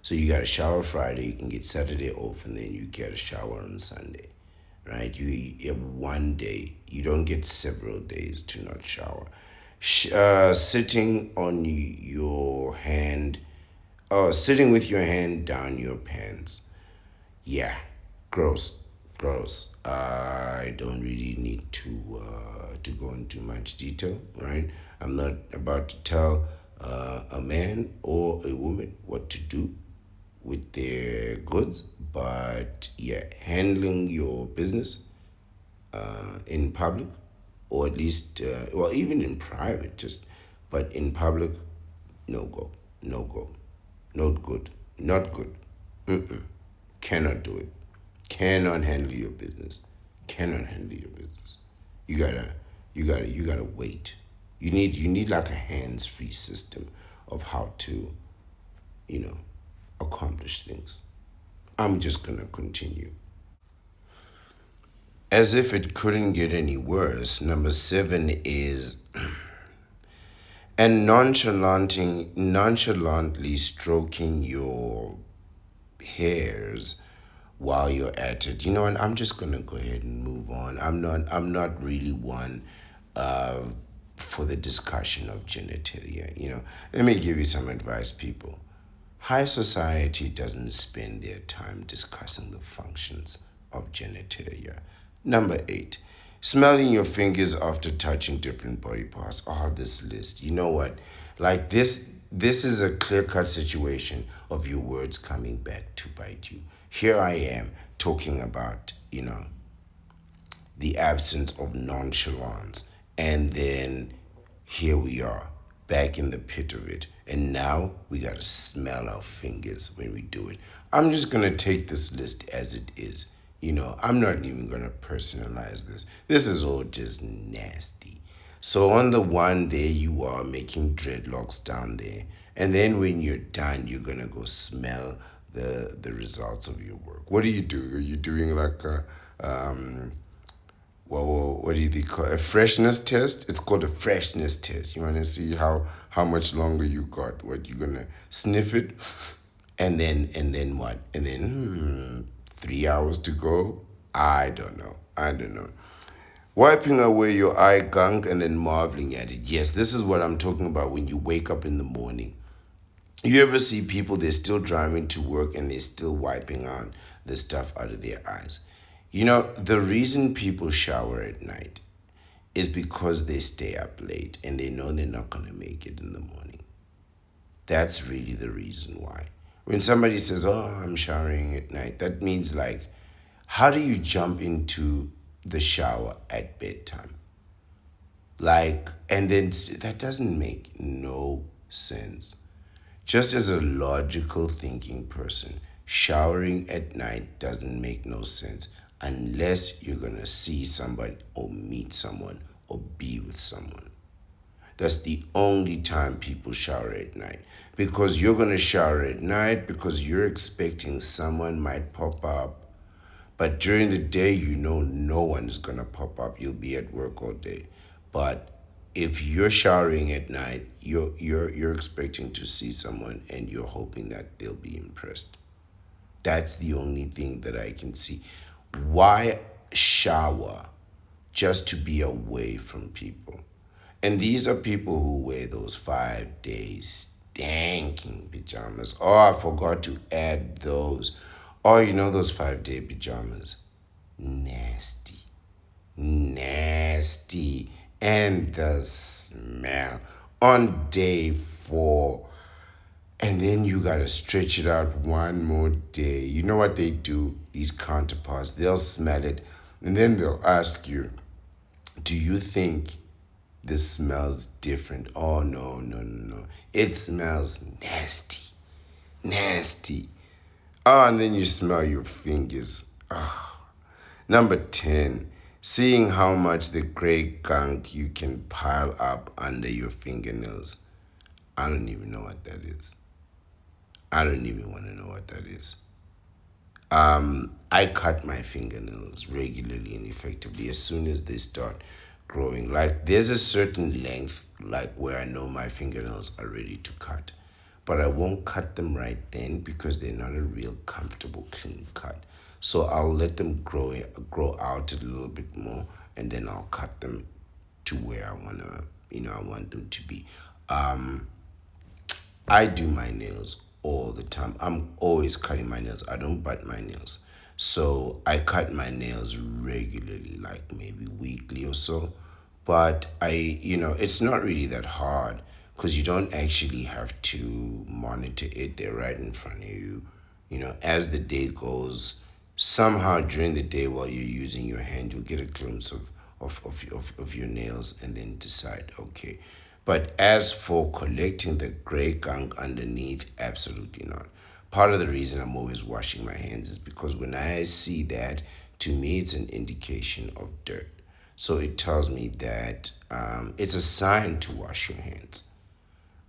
So you got to shower Friday, you can get Saturday off, and then you get a shower on Sunday, right? You have one day. You don't get several days to not shower. Sitting on your hand, sitting with your hand down your pants. Yeah, gross, gross. I don't really need to go into much detail, right? I'm not about to tell a man or a woman what to do with their goods, but yeah, handling your business in public, or at least, well, even in private, but in public, no go, no go. Not good. Not good. Mm-mm. Cannot do it. Cannot handle your business. Cannot handle your business. You gotta wait. You need like a hands-free system of how to, you know, accomplish things. I'm just gonna continue. As if it couldn't get any worse, number seven is and nonchalantly stroking your hairs while you're at it. You know what? I'm just gonna go ahead and move on. I'm not really one uh, for the discussion of genitalia. Let me give you some advice, people. High society doesn't spend their time discussing the functions of genitalia. Number eight, smelling your fingers after touching different body parts. Oh, this list. You know what? Like this is a clear-cut situation of your words coming back to bite you. Here I am talking about, the absence of nonchalance. And then here we are, back in the pit of it. And now we got to smell our fingers when we do it. I'm just going to take this list as it is. I'm not even going to personalize this. This is all just nasty. So on the one, there you are making dreadlocks down there. And then when you're done, you're going to go smell the results of your work. What do you do? Are you doing like a well, what do you call a freshness test? It's called a freshness test. You want to see how much longer you got. What, you gonna sniff it, and then what? And then 3 hours to go. I don't know. I don't know. Wiping away your eye gunk and then marveling at it. Yes, this is what I'm talking about when you wake up in the morning. You ever see people, they're still driving to work and they're still wiping out the stuff out of their eyes? The reason people shower at night is because they stay up late and they know they're not going to make it in the morning. That's really the reason why. When somebody says, "Oh, I'm showering at night," that means like, how do you jump into the shower at bedtime? Like, and then that doesn't make no sense. Just as a logical thinking person, showering at night doesn't make no sense unless you're gonna see somebody or meet someone or be with someone. That's the only time people shower at night. Because you're gonna shower at night because you're expecting someone might pop up. But during the day, no one is gonna pop up. You'll be at work all day. But if you're showering at night, you're expecting to see someone and you're hoping that they'll be impressed. That's the only thing that I can see. Why shower just to be away from people? And these are people who wear those 5 day stinking pajamas. Oh, I forgot to add those. Oh, those 5 day pajamas. Nasty. Nasty. And the smell. On day 4. And then you gotta stretch it out one more day. You know what they do? These counterparts, they'll smell it and then they'll ask you, "Do you think this smells different?" Oh, no, no, no, no. It smells nasty. Nasty. Oh, and then you smell your fingers. Number 10, seeing how much the gray gunk you can pile up under your fingernails. I don't even know what that is. I don't even want to know what that is. I cut my fingernails regularly and effectively as soon as they start growing. Like there's a certain length, like where I know my fingernails are ready to cut, but I won't cut them right then because they're not a real comfortable clean cut. So I'll let them grow out a little bit more, and then I'll cut them to where I want them to be. I do my nails all the time. I'm always cutting my nails. I don't bite my nails. So I cut my nails regularly, like maybe weekly or so. But it's not really that hard because you don't actually have to monitor it. They're right in front of you. As the day goes, somehow during the day while you're using your hand, you'll get a glimpse of your nails and then decide, okay. But as for collecting the gray gunk underneath, absolutely not. Part of the reason I'm always washing my hands is because when I see that, to me, it's an indication of dirt. So it tells me that it's a sign to wash your hands,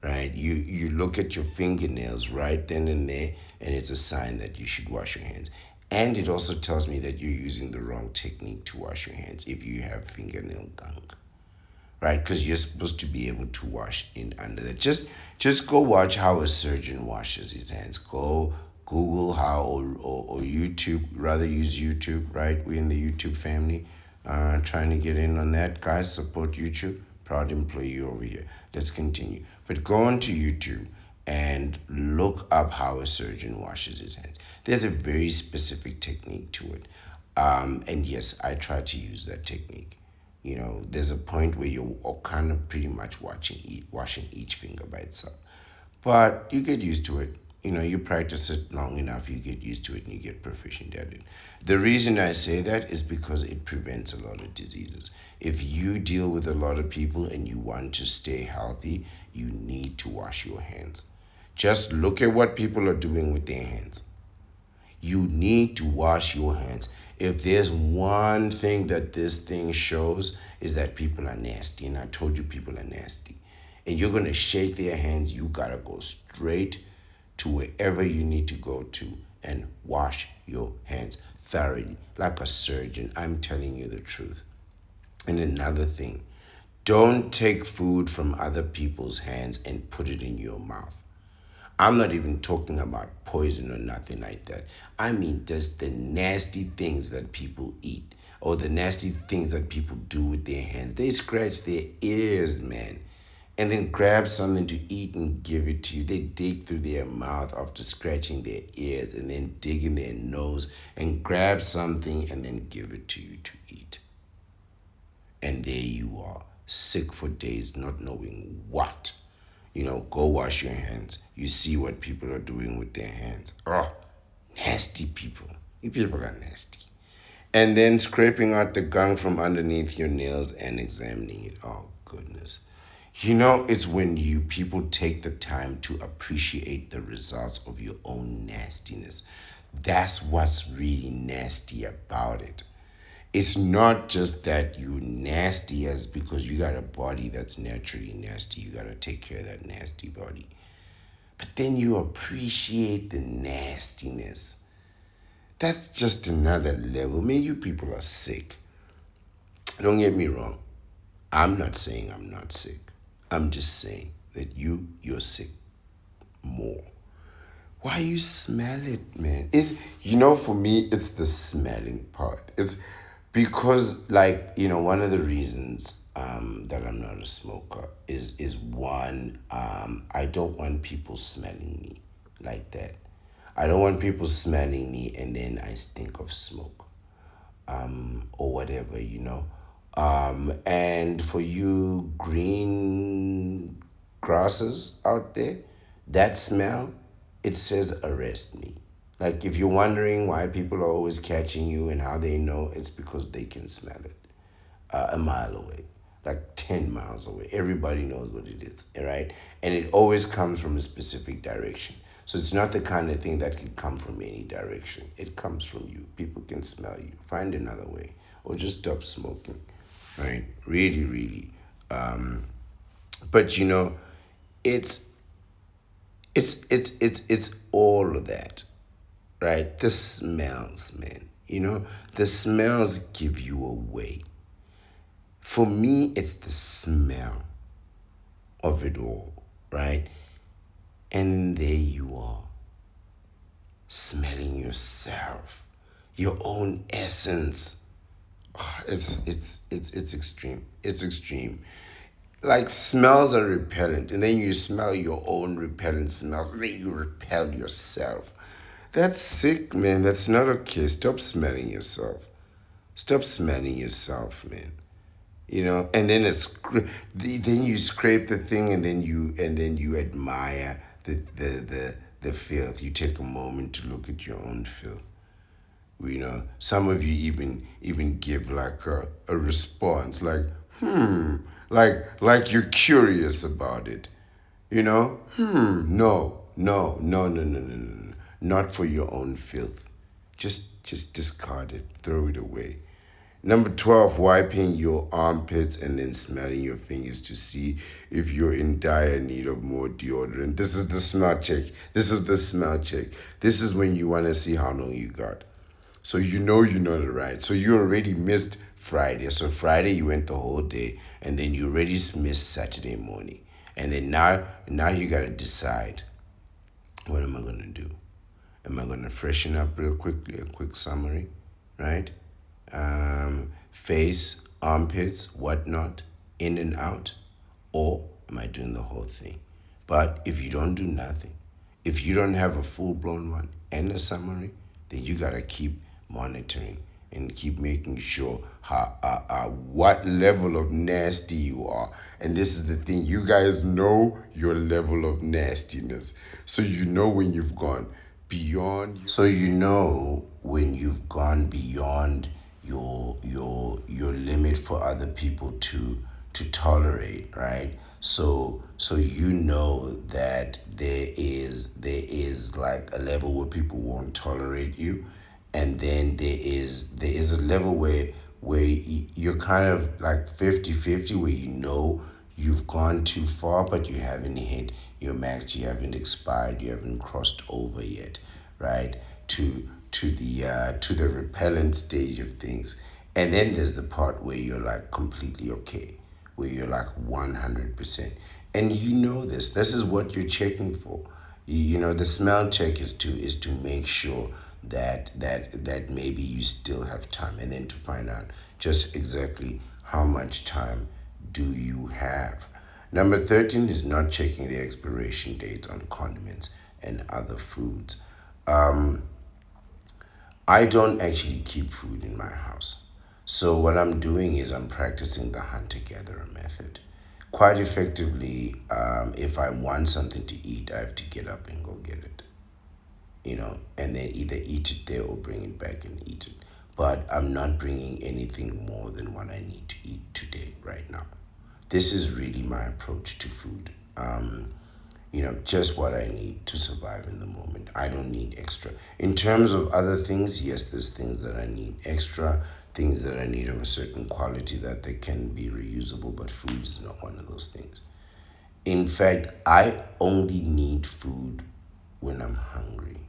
right? You look at your fingernails right then and there, and it's a sign that you should wash your hands. And it also tells me that you're using the wrong technique to wash your hands if you have fingernail gunk, right? Because you're supposed to be able to wash in under that. Just go watch how a surgeon washes his hands. Go Google how or YouTube. Rather use YouTube, right? We're in the YouTube family. Trying to get in on that, guys. Support YouTube. Proud employee over here. Let's continue. But go onto YouTube and look up how a surgeon washes his hands. There's a very specific technique to it. And yes, I try to use that technique. There's a point where you're kind of pretty much washing each finger by itself. But you get used to it. You practice it long enough, you get used to it and you get proficient at it. The reason I say that is because it prevents a lot of diseases. If you deal with a lot of people and you want to stay healthy, you need to wash your hands. Just look at what people are doing with their hands. You need to wash your hands. If there's one thing that this thing shows is that people are nasty, and I told you people are nasty, and you're gonna shake their hands, you gotta go straight to wherever you need to go to and wash your hands thoroughly, like a surgeon. I'm telling you the truth. And another thing, don't take food from other people's hands and put it in your mouth. I'm not even talking about poison or nothing like that. I mean, just the nasty things that people eat or the nasty things that people do with their hands. They scratch their ears, man, and then grab something to eat and give it to you. They dig through their mouth after scratching their ears and then dig in their nose and grab something and then give it to you to eat. And there you are, sick for days, not knowing what. Go wash your hands. You see what people are doing with their hands. Oh, nasty people. You people are nasty. And then scraping out the gunk from underneath your nails and examining it. Oh, goodness. It's when you people take the time to appreciate the results of your own nastiness. That's what's really nasty about it. It's not just that you nasty as because you got a body that's naturally nasty. You gotta take care of that nasty body. But then you appreciate the nastiness. That's just another level. Man, you people are sick. Don't get me wrong. I'm not saying I'm not sick. I'm just saying that you're sick more. Why you smell it, man? For me, it's the smelling part. It's because, one of the reasons that I'm not a smoker is one, I don't want people smelling me like that. I don't want people smelling me and then I stink of smoke, or whatever. And for you green grasses out there, that smell, it says arrest me. Like if you're wondering why people are always catching you and how they know, it's because they can smell it a mile away, like 10 miles away. Everybody knows what it is, right? And it always comes from a specific direction. So it's not the kind of thing that can come from any direction. It comes from you. People can smell you. Find another way or just stop smoking, right? Really, really. But it's it's all of that, right? The smells, man. The smells give you away. For me, it's the smell of it all, right? And there you are, smelling yourself, your own essence. It's extreme. It's extreme. Like smells are repellent, and then you smell your own repellent smells, and then you repel yourself. That's sick, man. That's not okay. Stop smelling yourself. Stop smelling yourself, man. And then then you scrape the thing, and then you admire the filth. You take a moment to look at your own filth. Some of you even give like a response, like, Like you're curious about it. You know? No, no, no, no, no, no, no, no. Not for your own filth. Just discard it. Throw it away. Number 12, wiping your armpits and then smelling your fingers to see if you're in dire need of more deodorant. This is the smell check. This is the smell check. This is when you want to see how long you got. So you know you're not right. So you already missed Friday. So Friday you went the whole day, and then you already missed Saturday morning. And then now you gotta decide, what am I gonna do? Am I gonna freshen up real quickly, a quick summary, right? Face, armpits, whatnot, in and out, or am I doing the whole thing? But if you don't do nothing, if you don't have a full blown one and a summary, then you gotta keep monitoring and keep making sure what level of nasty you are. And this is the thing, you guys know your level of nastiness. So you know when you've gone beyond. So you know when you've gone beyond your limit for other people to tolerate, right? So you know that there is like a level where people won't tolerate you, and then there is a level where you're kind of like 50-50, where you know you've gone too far, but you haven't hit your max, you haven't expired, you haven't crossed over yet, right? To the repellent stage of things. And then there's the part where you're like completely okay, where you're like 100%. And you know this is what you're checking for. You know, the smell check is to make sure that maybe you still have time, and then to find out just exactly how much time do you have. Number 13 is not checking the expiration date on condiments and other foods. I don't actually keep food in my house. So what I'm doing is I'm practicing the hunter-gatherer method. Quite effectively, if I want something to eat, I have to get up and go get it, and then either eat it there or bring it back and eat it. But I'm not bringing anything more than what I need to eat today, right now. This is really my approach to food. Just what I need to survive in the moment. I don't need extra. In terms of other things, yes, there's things that I need extra, things that I need of a certain quality that they can be reusable, but food is not one of those things. In fact, I only need food when I'm hungry.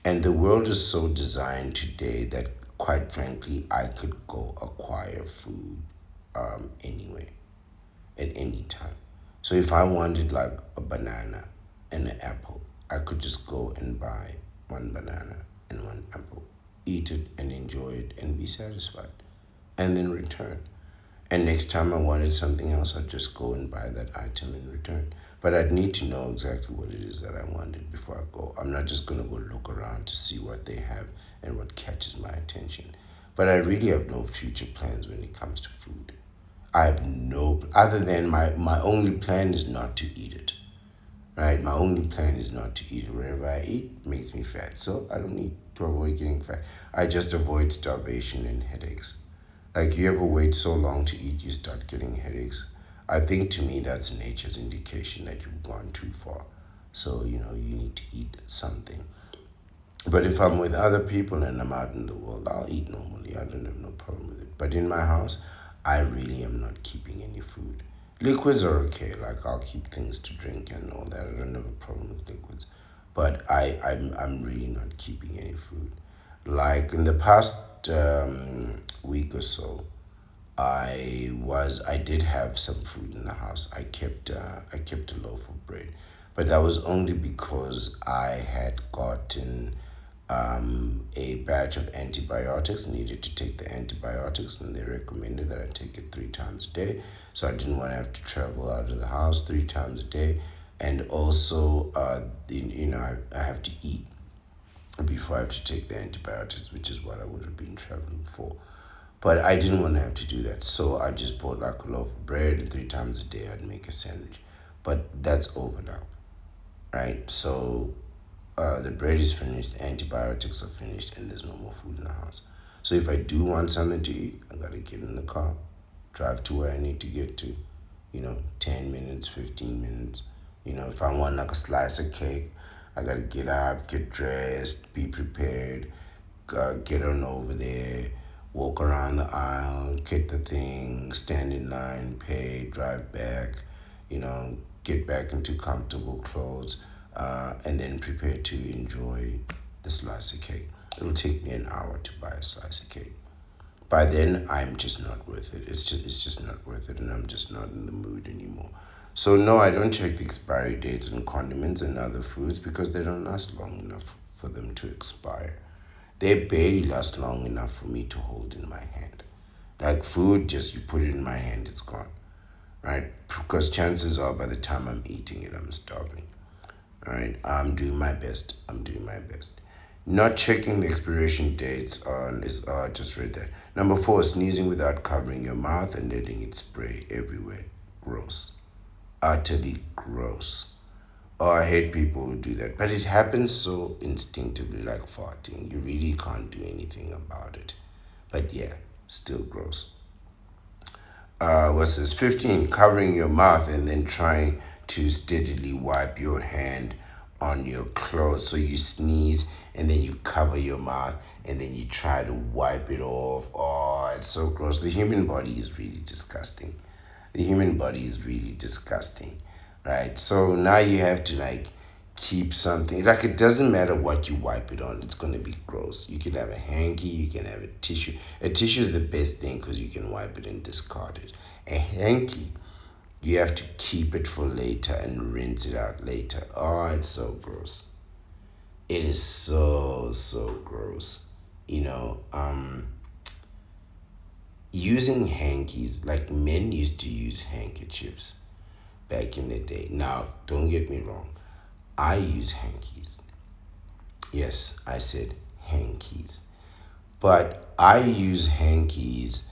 And the world is so designed today that, quite frankly, I could go acquire food anyway, at any time. So if I wanted like a banana and an apple, I could just go and buy one banana and one apple, eat it and enjoy it and be satisfied, and then return. And next time I wanted something else, I'd just go and buy that item and return. But I'd need to know exactly what it is that I wanted before I go. I'm not just going to go look around to see what they have and what catches my attention. But I really have no future plans when it comes to food. I have no, other than my only plan is not to eat it, right? My only plan is not to eat it. Whatever I eat makes me fat. So I don't need to avoid getting fat. I just avoid starvation and headaches. Like, you ever wait so long to eat, you start getting headaches. I think, to me, that's nature's indication that you've gone too far. So, you need to eat something. But if I'm with other people and I'm out in the world, I'll eat normally. I don't have no problem with it. But in my house, I really am not keeping any food. Liquids are okay. Like, I'll keep things to drink and all that. I don't have a problem with liquids. But I'm really not keeping any food. Like, in the past week or so, I did have some food in the house. I kept a loaf of bread, but that was only because I had gotten a batch of antibiotics. Needed to take the antibiotics, and they recommended that I take it 3 times a day. So I didn't want to have to travel out of the house 3 times a day, and also I have to eat before I have to take the antibiotics, which is what I would have been traveling for. But I didn't want to have to do that. So I just bought like a loaf of bread, and 3 times a day I'd make a sandwich. But that's over now, right? So the bread is finished, antibiotics are finished, and there's no more food in the house. So if I do want something to eat, I gotta get in the car, drive to where I need to get to. 10 minutes, 15 minutes. If I want like a slice of cake, I gotta get up, get dressed, be prepared, get on over there, walk around the aisle, get the thing, stand in line, pay, drive back, get back into comfortable clothes, and then prepare to enjoy the slice of cake. It'll take me an hour to buy a slice of cake. By then, I'm just not worth it. It's just not worth it, and I'm just not in the mood anymore. So no, I don't check the expiry dates on condiments and other foods because they don't last long enough for them to expire. They barely last long enough for me to hold in my hand. Like food, just you put it in my hand, it's gone. Right? Because chances are by the time I'm eating it, I'm starving. All right, I'm doing my best. I'm doing my best. Not checking the expiration dates on is just read that. Number four, sneezing without covering your mouth and letting it spray everywhere. Gross. Utterly gross. Oh, I hate people who do that. But it happens so instinctively, like farting. You really can't do anything about it. But yeah, still gross. What's this? 15, covering your mouth and then trying to steadily wipe your hand on your clothes. So you sneeze and then you cover your mouth and then you try to wipe it off. Oh, it's so gross. The human body is really disgusting. The human body is really disgusting, right? So now you have to like keep something. Like it doesn't matter what you wipe it on, it's going to be gross. You can have a hanky, you can have a tissue. A tissue is the best thing because you can wipe it and discard it. A hanky, you have to keep it for later and rinse it out later. Oh, it's so gross. It is so, so gross. You know, using hankies, like men used to use handkerchiefs back in the day. Now, don't get me wrong. I use hankies. Yes, I said hankies. But I use hankies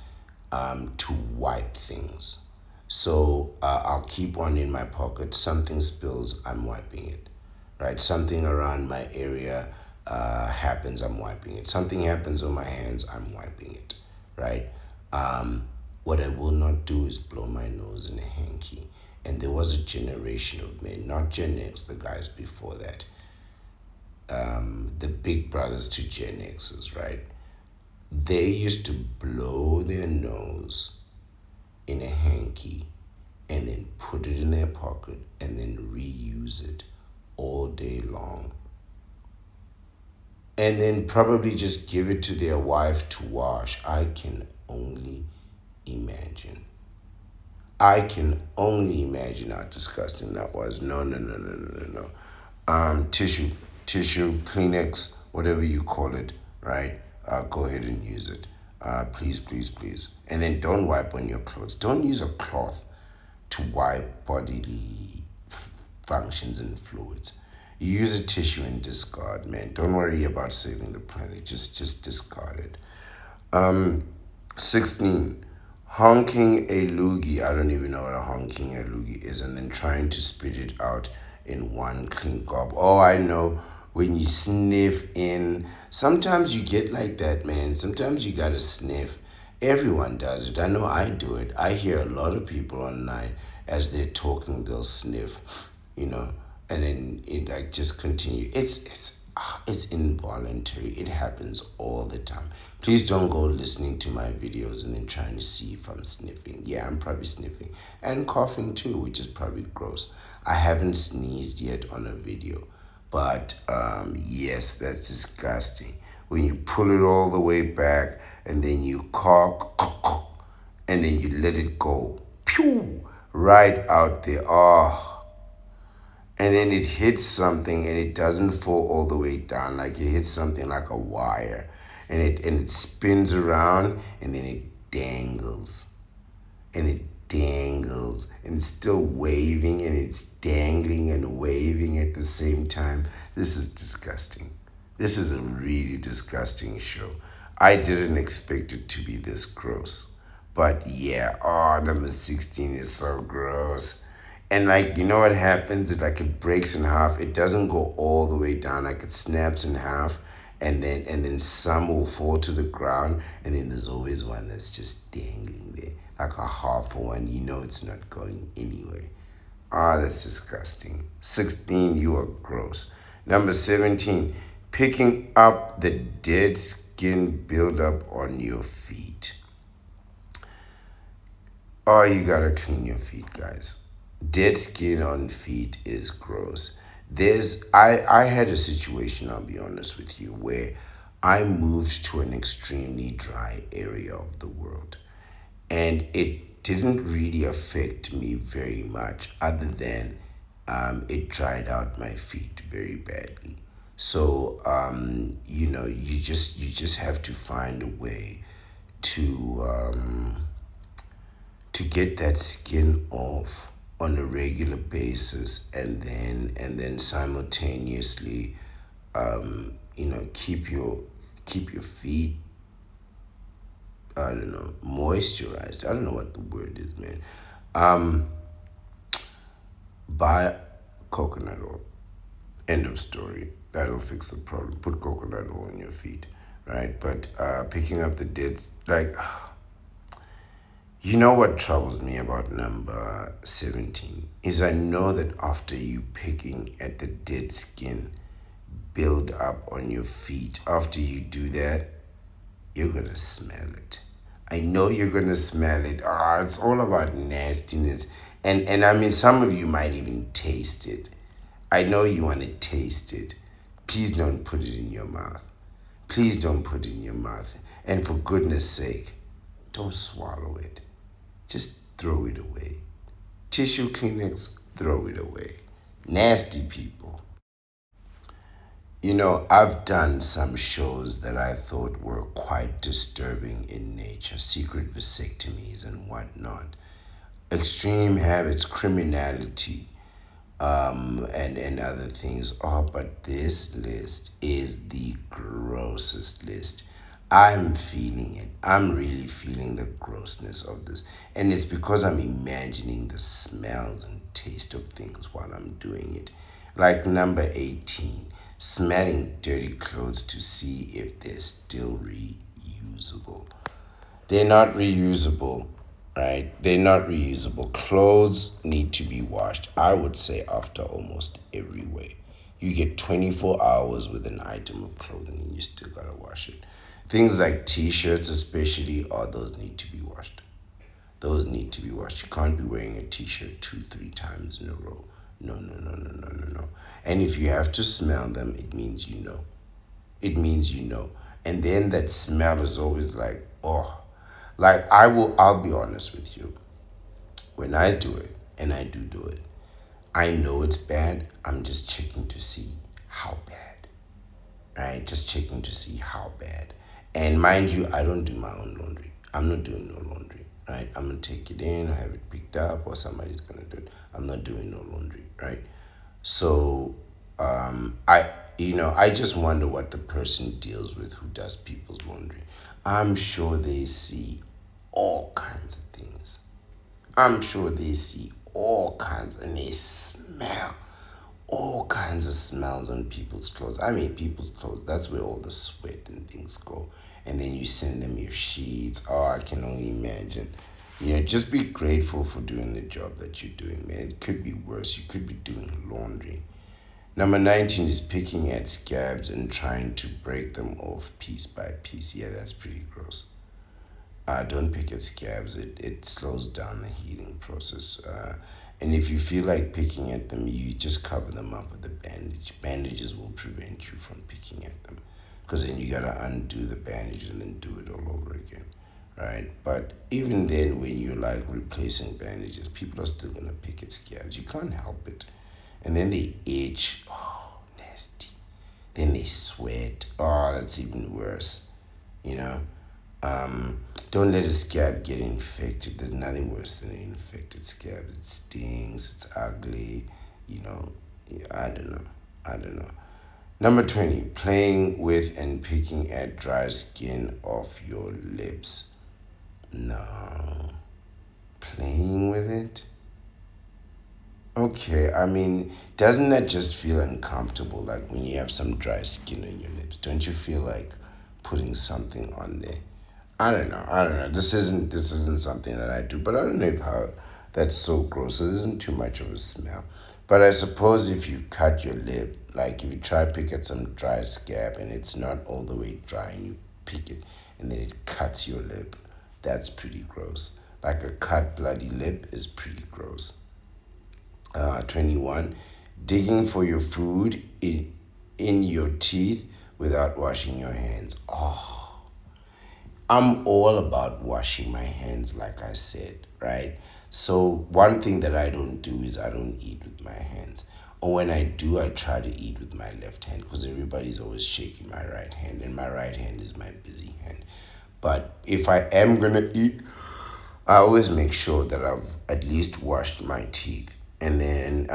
to wipe things. So I'll keep one in my pocket. Something spills, I'm wiping it. Right? Something around my area happens, I'm wiping it. Something happens on my hands, I'm wiping it. Right? What I will not do is blow my nose in a hanky. And there was a generation of men, not Gen X, the guys before that, the big brothers to Gen Xers, right? They used to blow their nose in a hanky and then put it in their pocket and then reuse it all day long. And then probably just give it to their wife to wash. I can only imagine. I can only imagine how disgusting that was. No, no, no, no, no, no, no. Tissue, Kleenex, whatever you call it, right? Go ahead and use it. Please, please, please. And then don't wipe on your clothes. Don't use a cloth to wipe bodily functions and fluids. You use a tissue and discard, man. Don't worry about saving the planet. Just discard it. 16, honking a loogie. I don't even know what a honking a loogie is, and then trying to spit it out in one clean gob. Oh, I know. When you sniff in, sometimes you get like that, man. Sometimes you gotta sniff. Everyone does it. I know I do it. I hear a lot of people online as they're talking, they'll sniff, and then it like just continue. It's involuntary. It happens all the time. Please don't go listening to my videos and then trying to see if I'm sniffing. Yeah, I'm probably sniffing. And coughing too, which is probably gross. I haven't sneezed yet on a video. But yes, that's disgusting. When you pull it all the way back and then you cough, and then you let it go. Pew! Right out there. Oh, and then it hits something and it doesn't fall all the way down, like it hits something like a wire, and it spins around and then it dangles and it's still waving and it's dangling and waving at the same time. This is disgusting. This is a really disgusting show. I didn't expect it to be this gross, but yeah, number 16 is so gross. And like, you know what happens? It breaks in half. It doesn't go all the way down. Like it snaps in half, and then some will fall to the ground, and then there's always one that's just dangling there. like a half one, you know it's not going anywhere. Ah, that's disgusting. 16, you are gross. Number 17, picking up the dead skin buildup on your feet. Oh, you gotta clean your feet, guys. Dead skin on feet is gross. I had a situation, I'll be honest with you, where I moved to an extremely dry area of the world. And it didn't really affect me very much other than it dried out my feet very badly. So you just have to find a way to get that skin off on a regular basis, and then simultaneously keep your feet, I don't know, moisturized. I don't know what the word is, man. Buy coconut oil. End of story. That'll fix the problem. Put coconut oil on your feet, right? But picking up the dead, like, you know what troubles me about number 17 is I know that after you picking at the dead skin build up on your feet, after you do that, you're gonna smell it. I know you're gonna smell it. Ah, it's all about nastiness. And I mean, some of you might even taste it. I know you want to taste it. Please don't put it in your mouth. Please don't put it in your mouth. And for goodness sake, don't swallow it. Just throw it away. Tissue Kleenex, throw it away. Nasty people. I've done some shows that I thought were quite disturbing in nature, secret vasectomies and whatnot, extreme habits, criminality, and other things. Oh, but this list is the grossest list. I'm feeling it. I'm really feeling the grossness of this. And it's because I'm imagining the smells and taste of things while I'm doing it. Like number 18, smelling dirty clothes to see if they're still reusable. They're not reusable, right? They're not reusable. Clothes need to be washed, I would say, after almost every way. You get 24 hours with an item of clothing and you still gotta wash it. Things like t-shirts especially, those need to be washed. Those need to be washed. You can't be wearing a t-shirt 2, 3 times in a row. No, no, no, no, no, no, no. And if you have to smell them, it means you know. It means you know. And then that smell is always like, oh. Like I'll be honest with you. When I do it, and I do it, I know it's bad. I'm just checking to see how bad. Right? Just checking to see how bad. And mind you, I don't do my own laundry. I'm not doing no laundry. Right? I'm gonna take it in, have it picked up, or somebody's gonna do it. I'm not doing no laundry. Right? So I just wonder what the person deals with who does people's laundry. I'm sure they see all kinds of things. I'm sure they see all kinds, and they smell all kinds of smells on people's clothes. I mean, people's clothes, that's where all the sweat and things go. And then you send them your sheets. Oh, I can only imagine. Just be grateful for doing the job that you're doing, man. It could be worse. You could be doing laundry. Number 19 is picking at scabs and trying to break them off piece by piece. Yeah, that's pretty gross. Don't pick at scabs. It slows down the healing process. And if you feel like picking at them, you just cover them up with a bandage. Bandages will prevent you from picking at them, because then you gotta undo the bandage and then do it all over again, right? But even then, when you're like replacing bandages, people are still gonna pick at scabs. You can't help it. And then they itch. Oh, nasty. Then they sweat. Oh, that's even worse. You know? Don't let a scab get infected. There's nothing worse than an infected scab. It stings. It's ugly. I don't know. I don't know. Number 20, playing with and picking at dry skin off your lips. No. Playing with it? Okay, I mean, doesn't that just feel uncomfortable? Like when you have some dry skin on your lips, don't you feel like putting something on there? I don't know. This isn't something that I do, but I don't know if how that's so gross. It isn't too much of a smell. But I suppose if you cut your lip, like if you try to pick at some dry scab and it's not all the way dry and you pick it and then it cuts your lip, that's pretty gross. Like a cut bloody lip is pretty gross. 21. Digging for your food in your teeth without washing your hands. Oh, I'm all about washing my hands, like I said, right? So, one thing that I don't do is I don't eat with my hands. Or when I do, I try to eat with my left hand because everybody's always shaking my right hand, and my right hand is my busy hand. But if I am gonna eat, I always make sure that I've at least washed my teeth and then,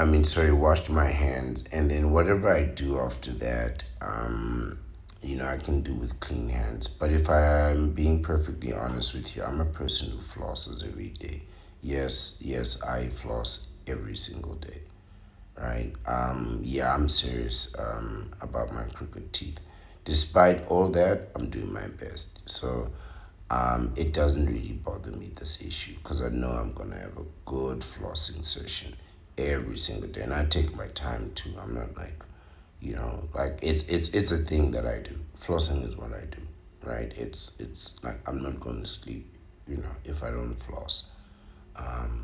washed my hands. And then whatever I do after that, I can do with clean hands. But if I'm being perfectly honest with you, I'm a person who flosses every day. Yes, I floss every single day, right? Yeah, I'm serious about my crooked teeth. Despite all that, I'm doing my best. So it doesn't really bother me, this issue, because I know I'm gonna have a good flossing session every single day, and I take my time too. I'm not like, like it's a thing that I do. Flossing is what I do, right? It's like I'm not going to sleep, if I don't floss,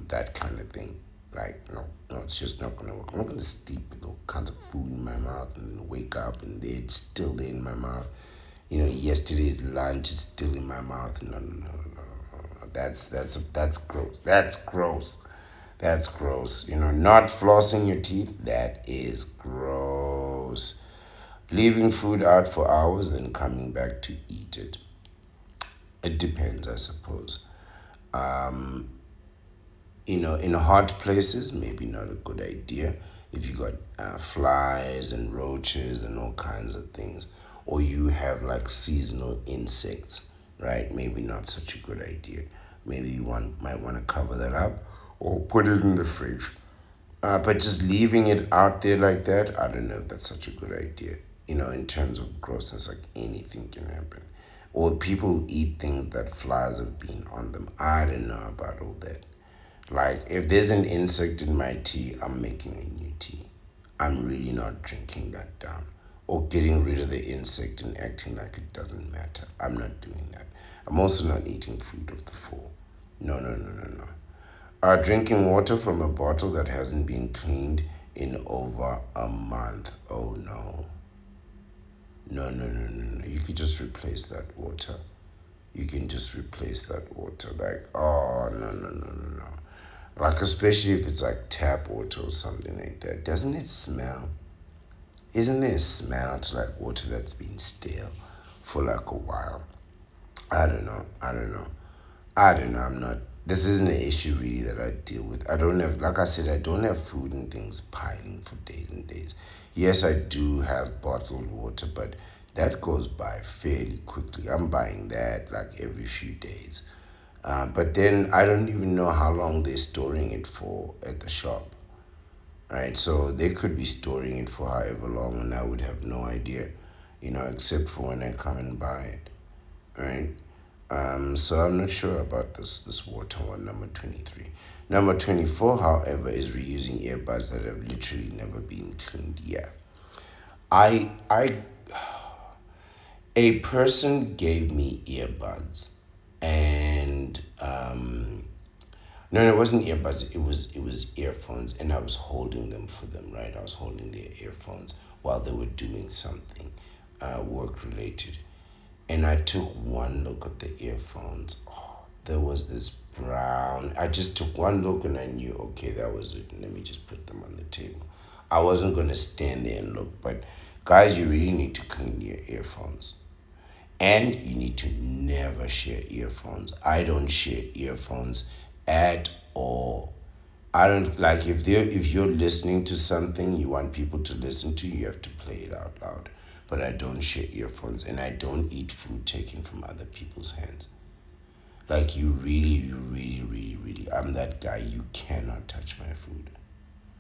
that kind of thing. Like, no, it's just not gonna work. I'm not gonna sleep with all kinds of food in my mouth and wake up and it's still there in my mouth. Yesterday's lunch is still in my mouth. No, no, no, no, no, no. That's gross. That's gross. That's gross. Not flossing your teeth. That is gross. Leaving food out for hours, then coming back to eat it. It depends, I suppose. In hot places, maybe not a good idea if you got flies and roaches and all kinds of things, or you have like seasonal insects, right? Maybe not such a good idea. Maybe might want to cover that up or put it in the fridge. But just leaving it out there like that, I don't know if that's such a good idea. In terms of grossness, like anything can happen. Or people who eat things that flies have been on them. I don't know about all that. Like, if there's an insect in my tea, I'm making a new tea. I'm really not drinking that down. Or getting rid of the insect and acting like it doesn't matter. I'm not doing that. I'm also not eating fruit of the fall. No, no, no, no, no. Drinking water from a bottle that hasn't been cleaned in over a month. Oh no. No, no, no, no, no. You could just replace that water. You can just replace that water. Like, oh, no, no, no, no, no. Like, especially if it's like tap water or something like that. Doesn't it smell? Isn't there a smell to like water that's been stale for like a while? I don't know. I don't know. I don't know. I'm not. This isn't an issue really that I deal with. I don't have, like I said, I don't have food and things piling for days and days. Yes, I do have bottled water, but that goes by fairly quickly. I'm buying that like every few days. But then I don't even know how long they're storing it for at the shop, right? So they could be storing it for however long, and I would have no idea, except for when I come and buy it, right? So I'm not sure about this water one, number 23. Number 24, however, is reusing earbuds that have literally never been cleaned. Yeah. I a person gave me earbuds and no, it wasn't earbuds. It was earphones, and I was holding them for them. Right, I was holding their earphones while they were doing something, work related, and I took one look at the earphones. Oh, there was this brown. I just took one look and I knew, okay, that was it. Let me just put them on the table. I wasn't gonna stand there and look, but guys, you really need to clean your earphones. And you need to never share earphones. I don't share earphones at all. I don't like if you're listening to something you want people to listen to, you have to play it out loud. But I don't share earphones and I don't eat food taken from other people's hands. Like you really, I'm that guy. You cannot touch my food.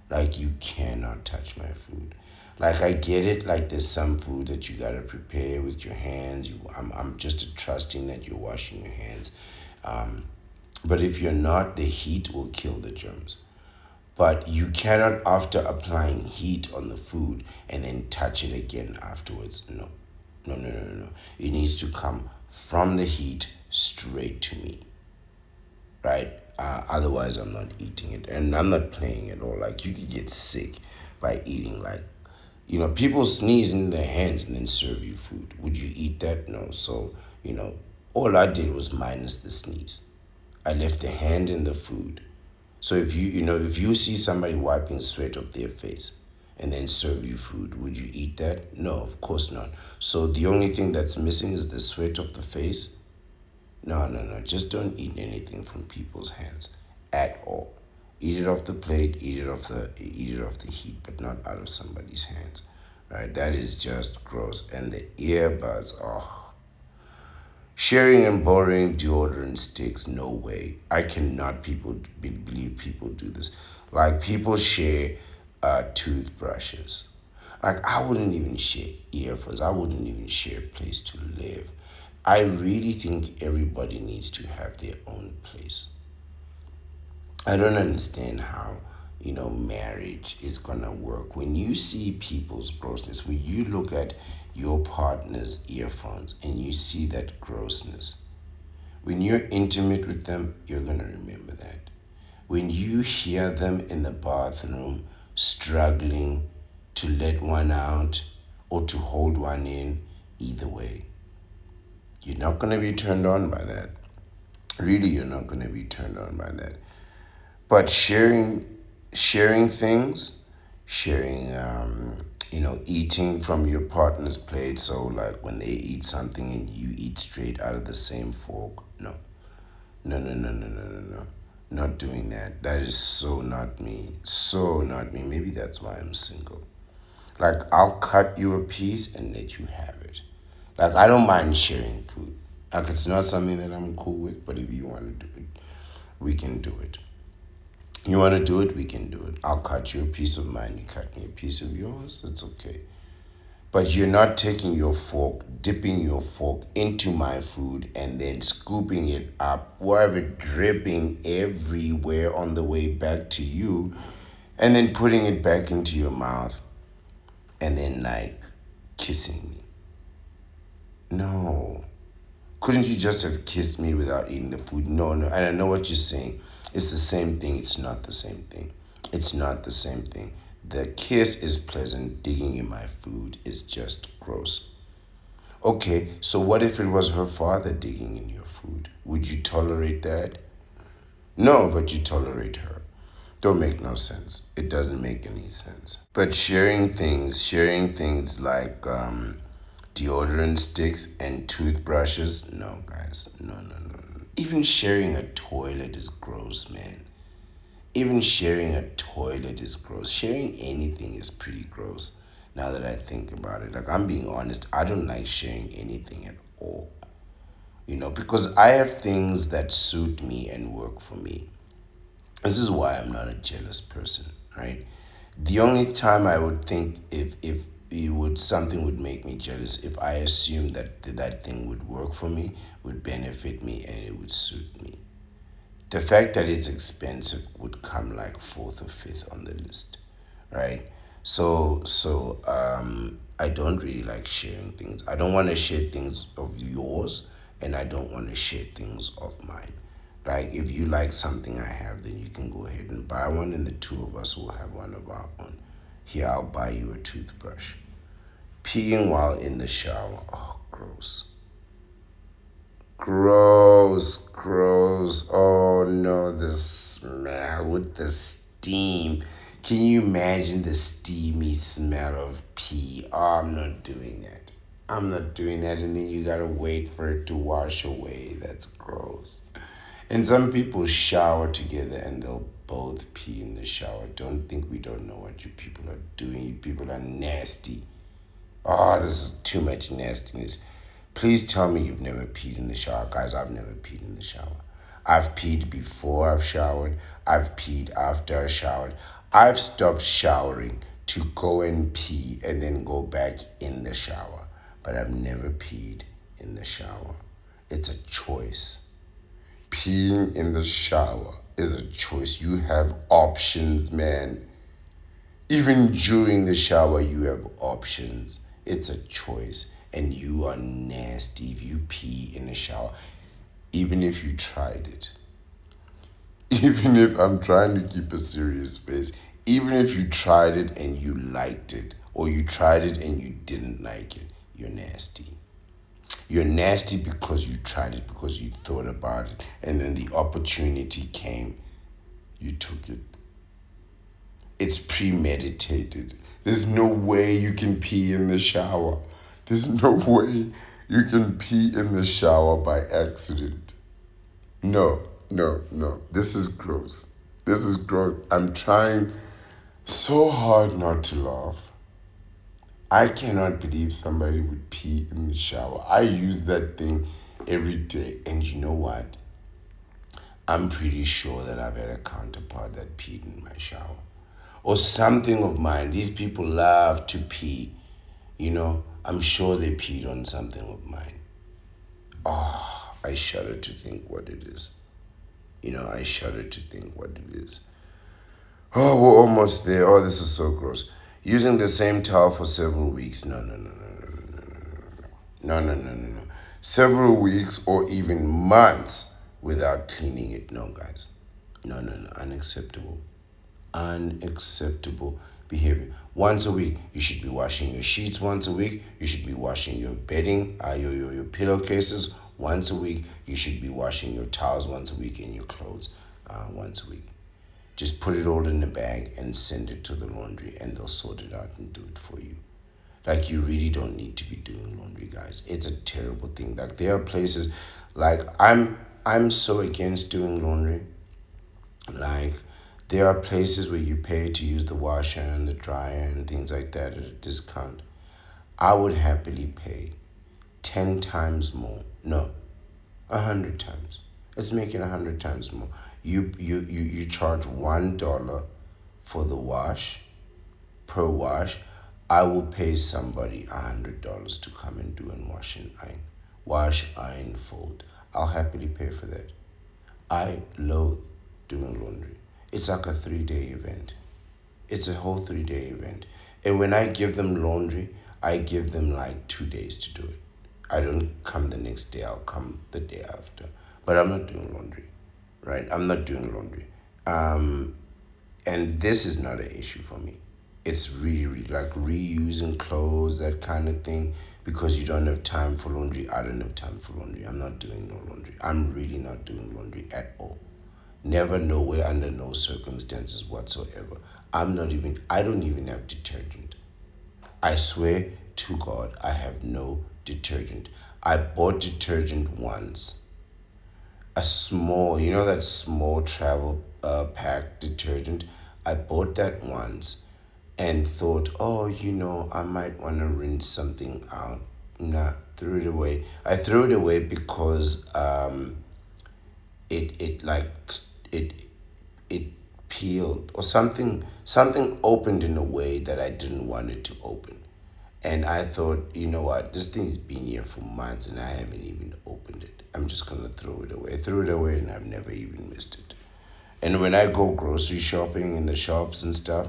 Like, you cannot touch my food. Like I get it. Like there's some food that you gotta prepare with your hands. I'm just trusting that you're washing your hands. Um, but if you're not, the heat will kill the germs. But you cannot, after applying heat on the food, and then touch it again afterwards. No, no, no, no, no, no. It needs to come from the heat straight to me, right? Otherwise, I'm not eating it, and I'm not playing at all. Like you could get sick by eating like, people sneeze in their hands and then serve you food. Would you eat that? No. So all I did was minus the sneeze. I left the hand in the food. So if you see somebody wiping sweat off their face and then serve you food, would you eat that? No, of course not. So the only thing that's missing is the sweat of the face. No, no, no. Just don't eat anything from people's hands at all. Eat it off the plate, eat it off the heat, but not out of somebody's hands. Right? That is just gross. And the earbuds, oh, sharing and borrowing deodorant sticks, no way. I cannot believe people do this. Like people share toothbrushes. Like I wouldn't even share earphones. I wouldn't even share a place to live. I really think everybody needs to have their own place. I don't understand how, marriage is gonna work. When you see people's grossness, when you look at your partner's earphones and you see that grossness, when you're intimate with them, you're gonna remember that. When you hear them in the bathroom struggling to let one out or to hold one in, either way, you're not gonna be turned on by that. Really, you're not gonna be turned on by that. But sharing things, sharing eating from your partner's plate. So like when they eat something and you eat straight out of the same fork, no, no, no, no, no, no, no, no. Not doing that. That is so not me. So not me. Maybe that's why I'm single. Like I'll cut you a piece and let you have it. Like I don't mind sharing food. Like it's not something that I'm cool with, but if you want to do it, we can do it. You want to do it, we can do it. I'll cut you a piece of mine, you cut me a piece of yours, it's okay. But you're not taking your fork, dipping your fork into my food, and then scooping it up, whatever, dripping everywhere on the way back to you, and then putting it back into your mouth, and then like kissing me. No. Couldn't you just have kissed me without eating the food? No, no. And I know what you're saying. It's the same thing. It's not the same thing. It's not the same thing. The kiss is pleasant. Digging in my food is just gross. Okay, so what if it was her father digging in your food? Would you tolerate that? No, but you tolerate her. Don't make no sense. It doesn't make any sense. But sharing things like deodorant sticks and toothbrushes, no, guys, no, no, no, no. Even sharing a toilet is gross, man. Even sharing a toilet is gross. Sharing anything is pretty gross. Now that I think about it, like I'm being honest, I don't like sharing anything at all. Because I have things that suit me and work for me. This is why I'm not a jealous person, right? The only time I would think if it would something would make me jealous if I assumed that that thing would work for me, would benefit me, and it would suit me. The fact that it's expensive would come like fourth or fifth on the list, right? So I don't really like sharing things. I don't want to share things of yours, and I don't want to share things of mine. Like if you like something I have, then you can go ahead and buy one, and the two of us will have one of our own. Here, I'll buy you a toothbrush. Peeing while in the shower. Oh, gross. Gross, gross. Oh no, the smell with the steam. Can you imagine the steamy smell of pee? Oh, I'm not doing that. I'm not doing that, and then you gotta wait for it to wash away. That's gross. And some people shower together and they'll both pee in the shower. Don't think we don't know what you people are doing. You people are nasty. Oh, this is too much nastiness. Please tell me you've never peed in the shower. Guys, I've never peed in the shower. I've peed before I've showered. I've peed after I showered. I've stopped showering to go and pee and then go back in the shower. But I've never peed in the shower. It's a choice. Peeing in the shower is a choice. You have options, man. Even during the shower, you have options. It's a choice. And you are nasty if you pee in the shower, even if you tried it. Even if I'm trying to keep a serious face, even if you tried it and you liked it, or you tried it and you didn't like it, you're nasty. You're nasty because you tried it, because you thought about it, and then the opportunity came, you took it. It's premeditated. There's no way you can pee in the shower. There's no way you can pee in the shower by accident. No, no, no. This is gross. This is gross. I'm trying so hard not to laugh. I cannot believe somebody would pee in the shower. I use that thing every day. And you know what? I'm pretty sure that I've had a counterpart that peed in my shower. Or something of mine. These people love to pee. I'm sure they peed on something of mine. I shudder to think what it is. I shudder to think what it is. Oh, we're almost there. Oh, this is so gross. Using the same towel for several weeks. No, no, no, no, no, no, no, no, no, no, no, no. Several weeks or even months without cleaning it. No, guys. No, no, no. Unacceptable. Unacceptable behavior. Once a week, you should be washing your sheets. Once a week, you should be washing your bedding, your pillowcases. Once a week, you should be washing your towels. Once a week, and your clothes once a week. Just put it all in a bag and send it to the laundry, and they'll sort it out and do it for you. Like, you really don't need to be doing laundry, guys. It's a terrible thing. Like, there are places, like, I'm so against doing laundry. Like, there are places where you pay to use the washer and the dryer and things like that at a discount. I would happily pay 10 times more. No, 100 times. Let's make it 100 times more. You charge $1 for the wash, per wash. I will pay somebody $100 to come and do and wash and iron. Wash, iron, fold. I'll happily pay for that. I loathe doing laundry. It's like a 3-day event. It's a whole 3-day event. And when I give them laundry, I give them like 2 days to do it. I don't come the next day, I'll come the day after. But I'm not doing laundry, right? I'm not doing laundry. And this is not an issue for me. It's really, really like reusing clothes, that kind of thing. Because you don't have time for laundry, I don't have time for laundry. I'm not doing no laundry. I'm really not doing laundry at all. Never, nowhere, under no circumstances whatsoever. I don't even have detergent. I swear to God, I have no detergent. I bought detergent once. A small, that small travel pack detergent. I bought that once and thought, I might want to rinse something out. Nah, threw it away. I threw it away because it it peeled, or something opened in a way that I didn't want it to open. And I thought, you know what, this thing's been here for months and I haven't even opened it. I'm just gonna throw it away. I threw it away and I've never even missed it. And when I go grocery shopping in the shops and stuff,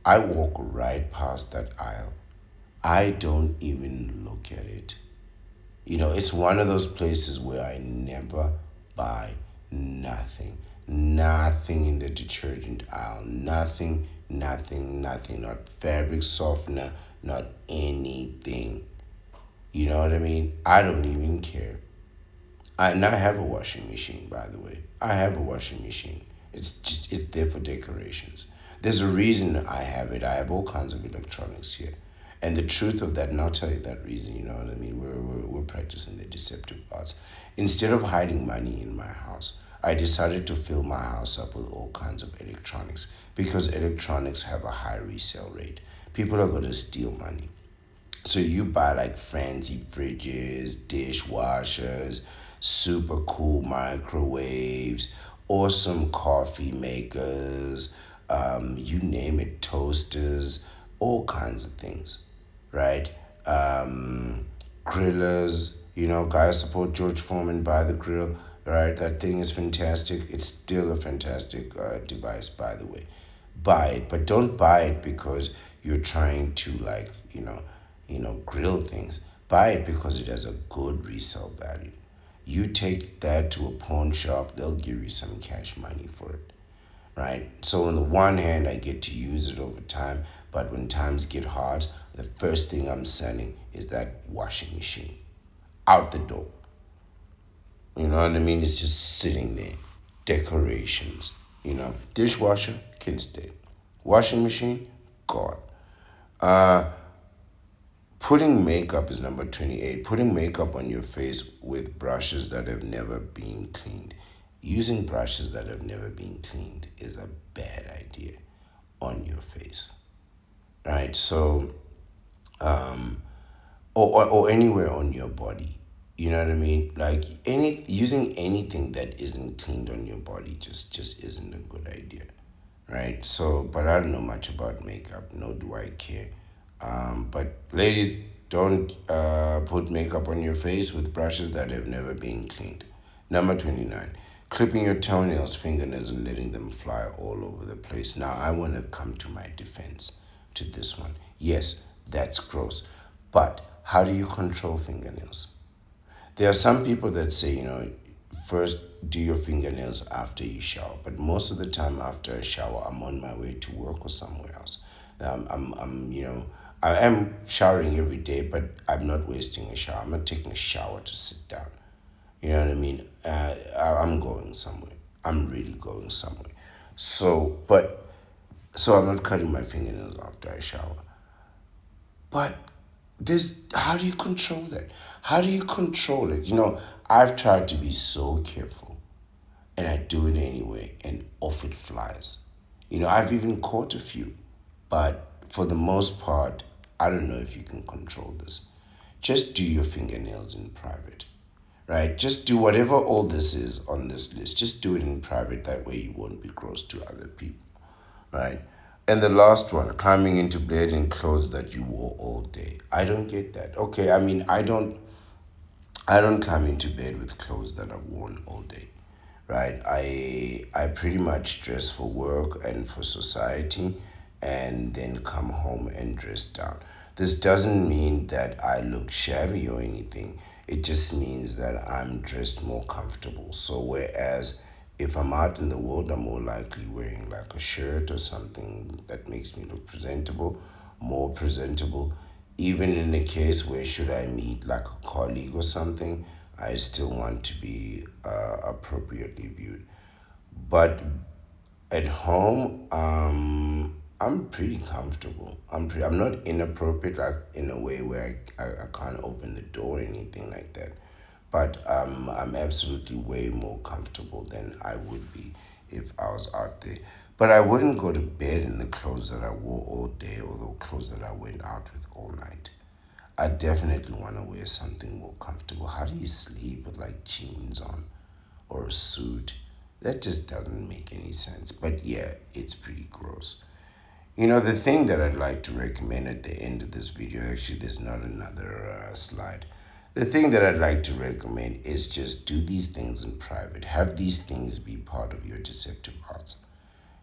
I walk right past that aisle. I don't even look at it. It's one of those places where I never buy nothing. Nothing in the detergent aisle. Nothing, nothing, nothing. Not fabric softener, not anything. You know what I mean? I don't even care. And I have a washing machine, by the way. I have a washing machine. It's there for decorations. There's a reason I have it. I have all kinds of electronics here. And the truth of that, and I'll tell you that reason, you know what I mean? We're practicing the deceptive arts. Instead of hiding money in my house, I decided to fill my house up with all kinds of electronics because electronics have a high resale rate. People are going to steal money. So you buy like fancy fridges, dishwashers, super cool microwaves, awesome coffee makers, you name it, toasters, all kinds of things, right? Um, Grillers, guys support George Foreman, buy the grill, right? That thing is fantastic. It's still a fantastic device, by the way. Buy it, but don't buy it because you're trying to like, grill things. Buy it because it has a good resale value. You take that to a pawn shop, they'll give you some cash money for it, right? So on the one hand, I get to use it over time, but when times get hard, the first thing I'm selling is that washing machine out the door. You know what I mean? It's just sitting there. Decorations. Dishwasher can stay. Washing machine, God. Putting makeup is number 28. Putting makeup on your face with brushes that have never been cleaned. Using brushes that have never been cleaned is a bad idea on your face. Right? So, or anywhere on your body. You know what I mean? Like using anything that isn't cleaned on your body just isn't a good idea, right? So, but I don't know much about makeup, nor do I care. But ladies, don't put makeup on your face with brushes that have never been cleaned. Number 29, clipping your toenails, fingernails, and letting them fly all over the place. Now, I want to come to my defense to this one. Yes, that's gross. But how do you control fingernails? There are some people that say, first do your fingernails after you shower. But most of the time after I shower, I'm on my way to work or somewhere else. I am showering every day, but I'm not wasting a shower. I'm not taking a shower to sit down. You know what I mean? I'm going somewhere. I'm really going somewhere. So I'm not cutting my fingernails after I shower. But how do you control that? How do you control it? I've tried to be so careful and I do it anyway and off it flies. I've even caught a few, but for the most part, I don't know if you can control this. Just do your fingernails in private, right? Just do whatever all this is on this list. Just do it in private. That way you won't be gross to other people, right? And the last one, climbing into bed in clothes that you wore all day. I don't get that. Okay, I mean, I don't climb into bed with clothes that are worn all day, right? I pretty much dress for work and for society, and then come home and dress down. This doesn't mean that I look shabby or anything. It just means that I'm dressed more comfortable. So whereas if I'm out in the world, I'm more likely wearing like a shirt or something that makes me look presentable, more presentable. Even in the case where should I meet like a colleague or something, I still want to be appropriately viewed. But at home, I'm pretty comfortable. I'm not inappropriate like in a way where I can't open the door or anything like that. But I'm absolutely way more comfortable than I would be if I was out there. But I wouldn't go to bed in the clothes that I wore all day or the clothes that I went out with all night. I definitely want to wear something more comfortable. How do you sleep with like jeans on or a suit? That just doesn't make any sense. But yeah, it's pretty gross. The thing that I'd like to recommend at the end of this video, actually, there's not another slide. The thing that I'd like to recommend is just do these things in private. Have these things be part of your deceptive arts.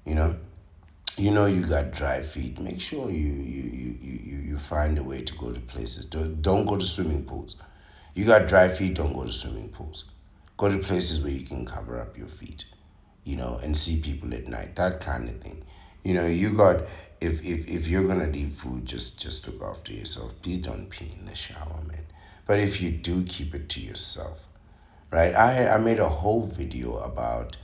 You know, you got dry feet. Make sure you find a way to go to places. Don't go to swimming pools. You got dry feet. Don't go to swimming pools. Go to places where you can cover up your feet, and see people at night. That kind of thing. You got if you're gonna leave food, just look after yourself. Please don't pee in the shower, man. But if you do, keep it to yourself, right? I made a whole video about,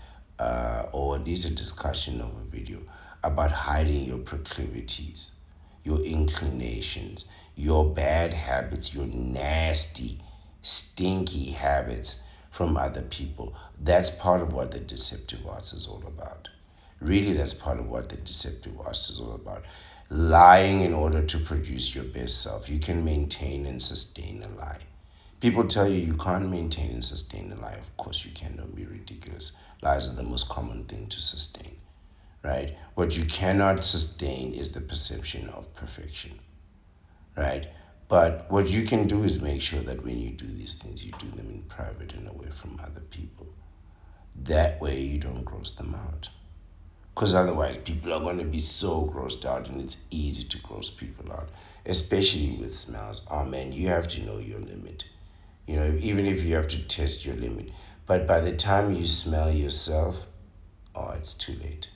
or at least a discussion of a video about hiding your proclivities, your inclinations, your bad habits, your nasty, stinky habits from other people. That's part of what the deceptive arts is all about. Really, that's part of what the deceptive arts is all about. Lying in order to produce your best self. You can maintain and sustain a lie. People tell you you can't maintain and sustain a lie. Of course you can. Don't be ridiculous. Lies are the most common thing to sustain, right? What you cannot sustain is the perception of perfection, right? But what you can do is make sure that when you do these things, you do them in private and away from other people. That way you don't gross them out. Because otherwise, people are going to be so grossed out, and it's easy to gross people out, especially with smells. Oh man, you have to know your limit. Even if you have to test your limit. But by the time you smell yourself, oh, it's too late.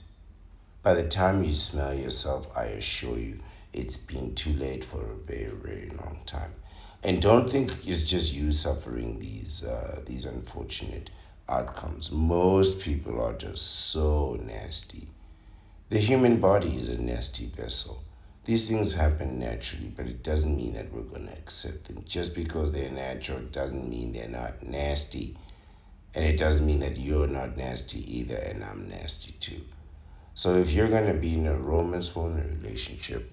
By the time you smell yourself, I assure you, it's been too late for a very, very long time. And don't think it's just you suffering these unfortunate outcomes. Most people are just so nasty. The human body is a nasty vessel. These things happen naturally, but it doesn't mean that we're going to accept them. Just because they're natural doesn't mean they're not nasty. And it doesn't mean that you're not nasty either, and I'm nasty too. So if you're going to be in a romance or in a relationship,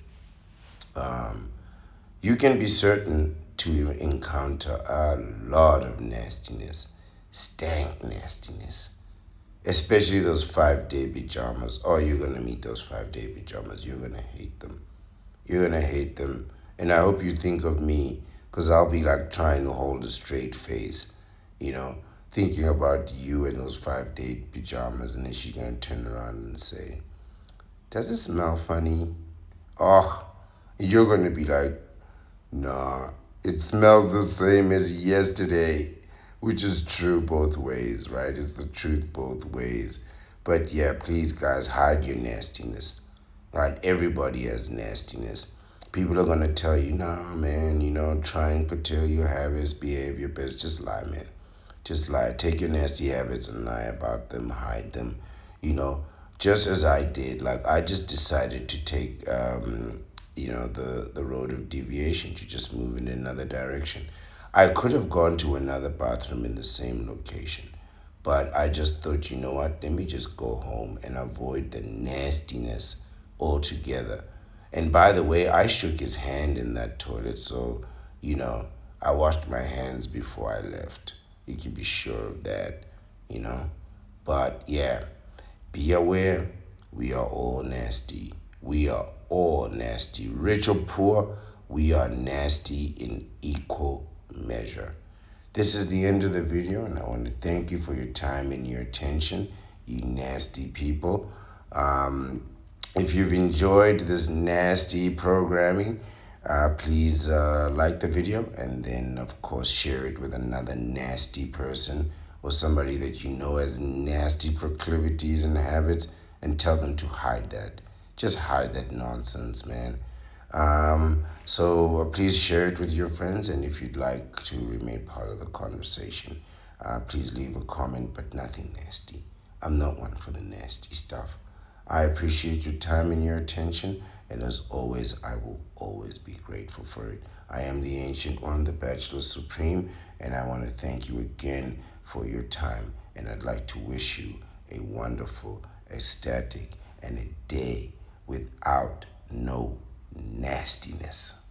you can be certain to encounter a lot of nastiness, stank nastiness. Especially those 5-day pajamas. Oh, you're gonna meet those 5-day pajamas. You're gonna hate them. You're gonna hate them. And I hope you think of me, because I'll be like trying to hold a straight face, thinking about you and those 5-day pajamas, and then she's gonna turn around and say, "Does it smell funny?" Oh, you're gonna be like, "Nah, it smells the same as yesterday," which is true both ways, right? It's the truth both ways. But yeah, please, guys, hide your nastiness. Right? Everybody has nastiness. People are gonna tell you, "Nah, man, try and curtail your habits, behave your best." Just lie, man. Just lie. Take your nasty habits and lie about them, hide them. You know, just as I did. Like I just decided to take, the road of deviation, to just move in another direction. I could have gone to another bathroom in the same location, but I just thought, you know what? Let me just go home and avoid the nastiness altogether. And by the way, I shook his hand in that toilet, so you know I washed my hands before I left. You can be sure of that, you know. But yeah, be aware, we are all nasty. We are all nasty. Rich or poor, we are nasty in equal measure. This is the end of the video, and I want to thank you for your time and your attention, you nasty people. If you've enjoyed this nasty programming, please like the video, and then, of course, share it with another nasty person or somebody that you know has nasty proclivities and habits, and tell them to hide that. Just hide that nonsense, man. So please share it with your friends, and if you'd like to remain part of the conversation, please leave a comment, but nothing nasty. I'm not one for the nasty stuff. I appreciate your time and your attention, and as always, I will always be grateful for it. I am the Ancient One, the Bachelor Supreme, and I want to thank you again for your time, and I'd like to wish you a wonderful, ecstatic, and a day without no nastiness.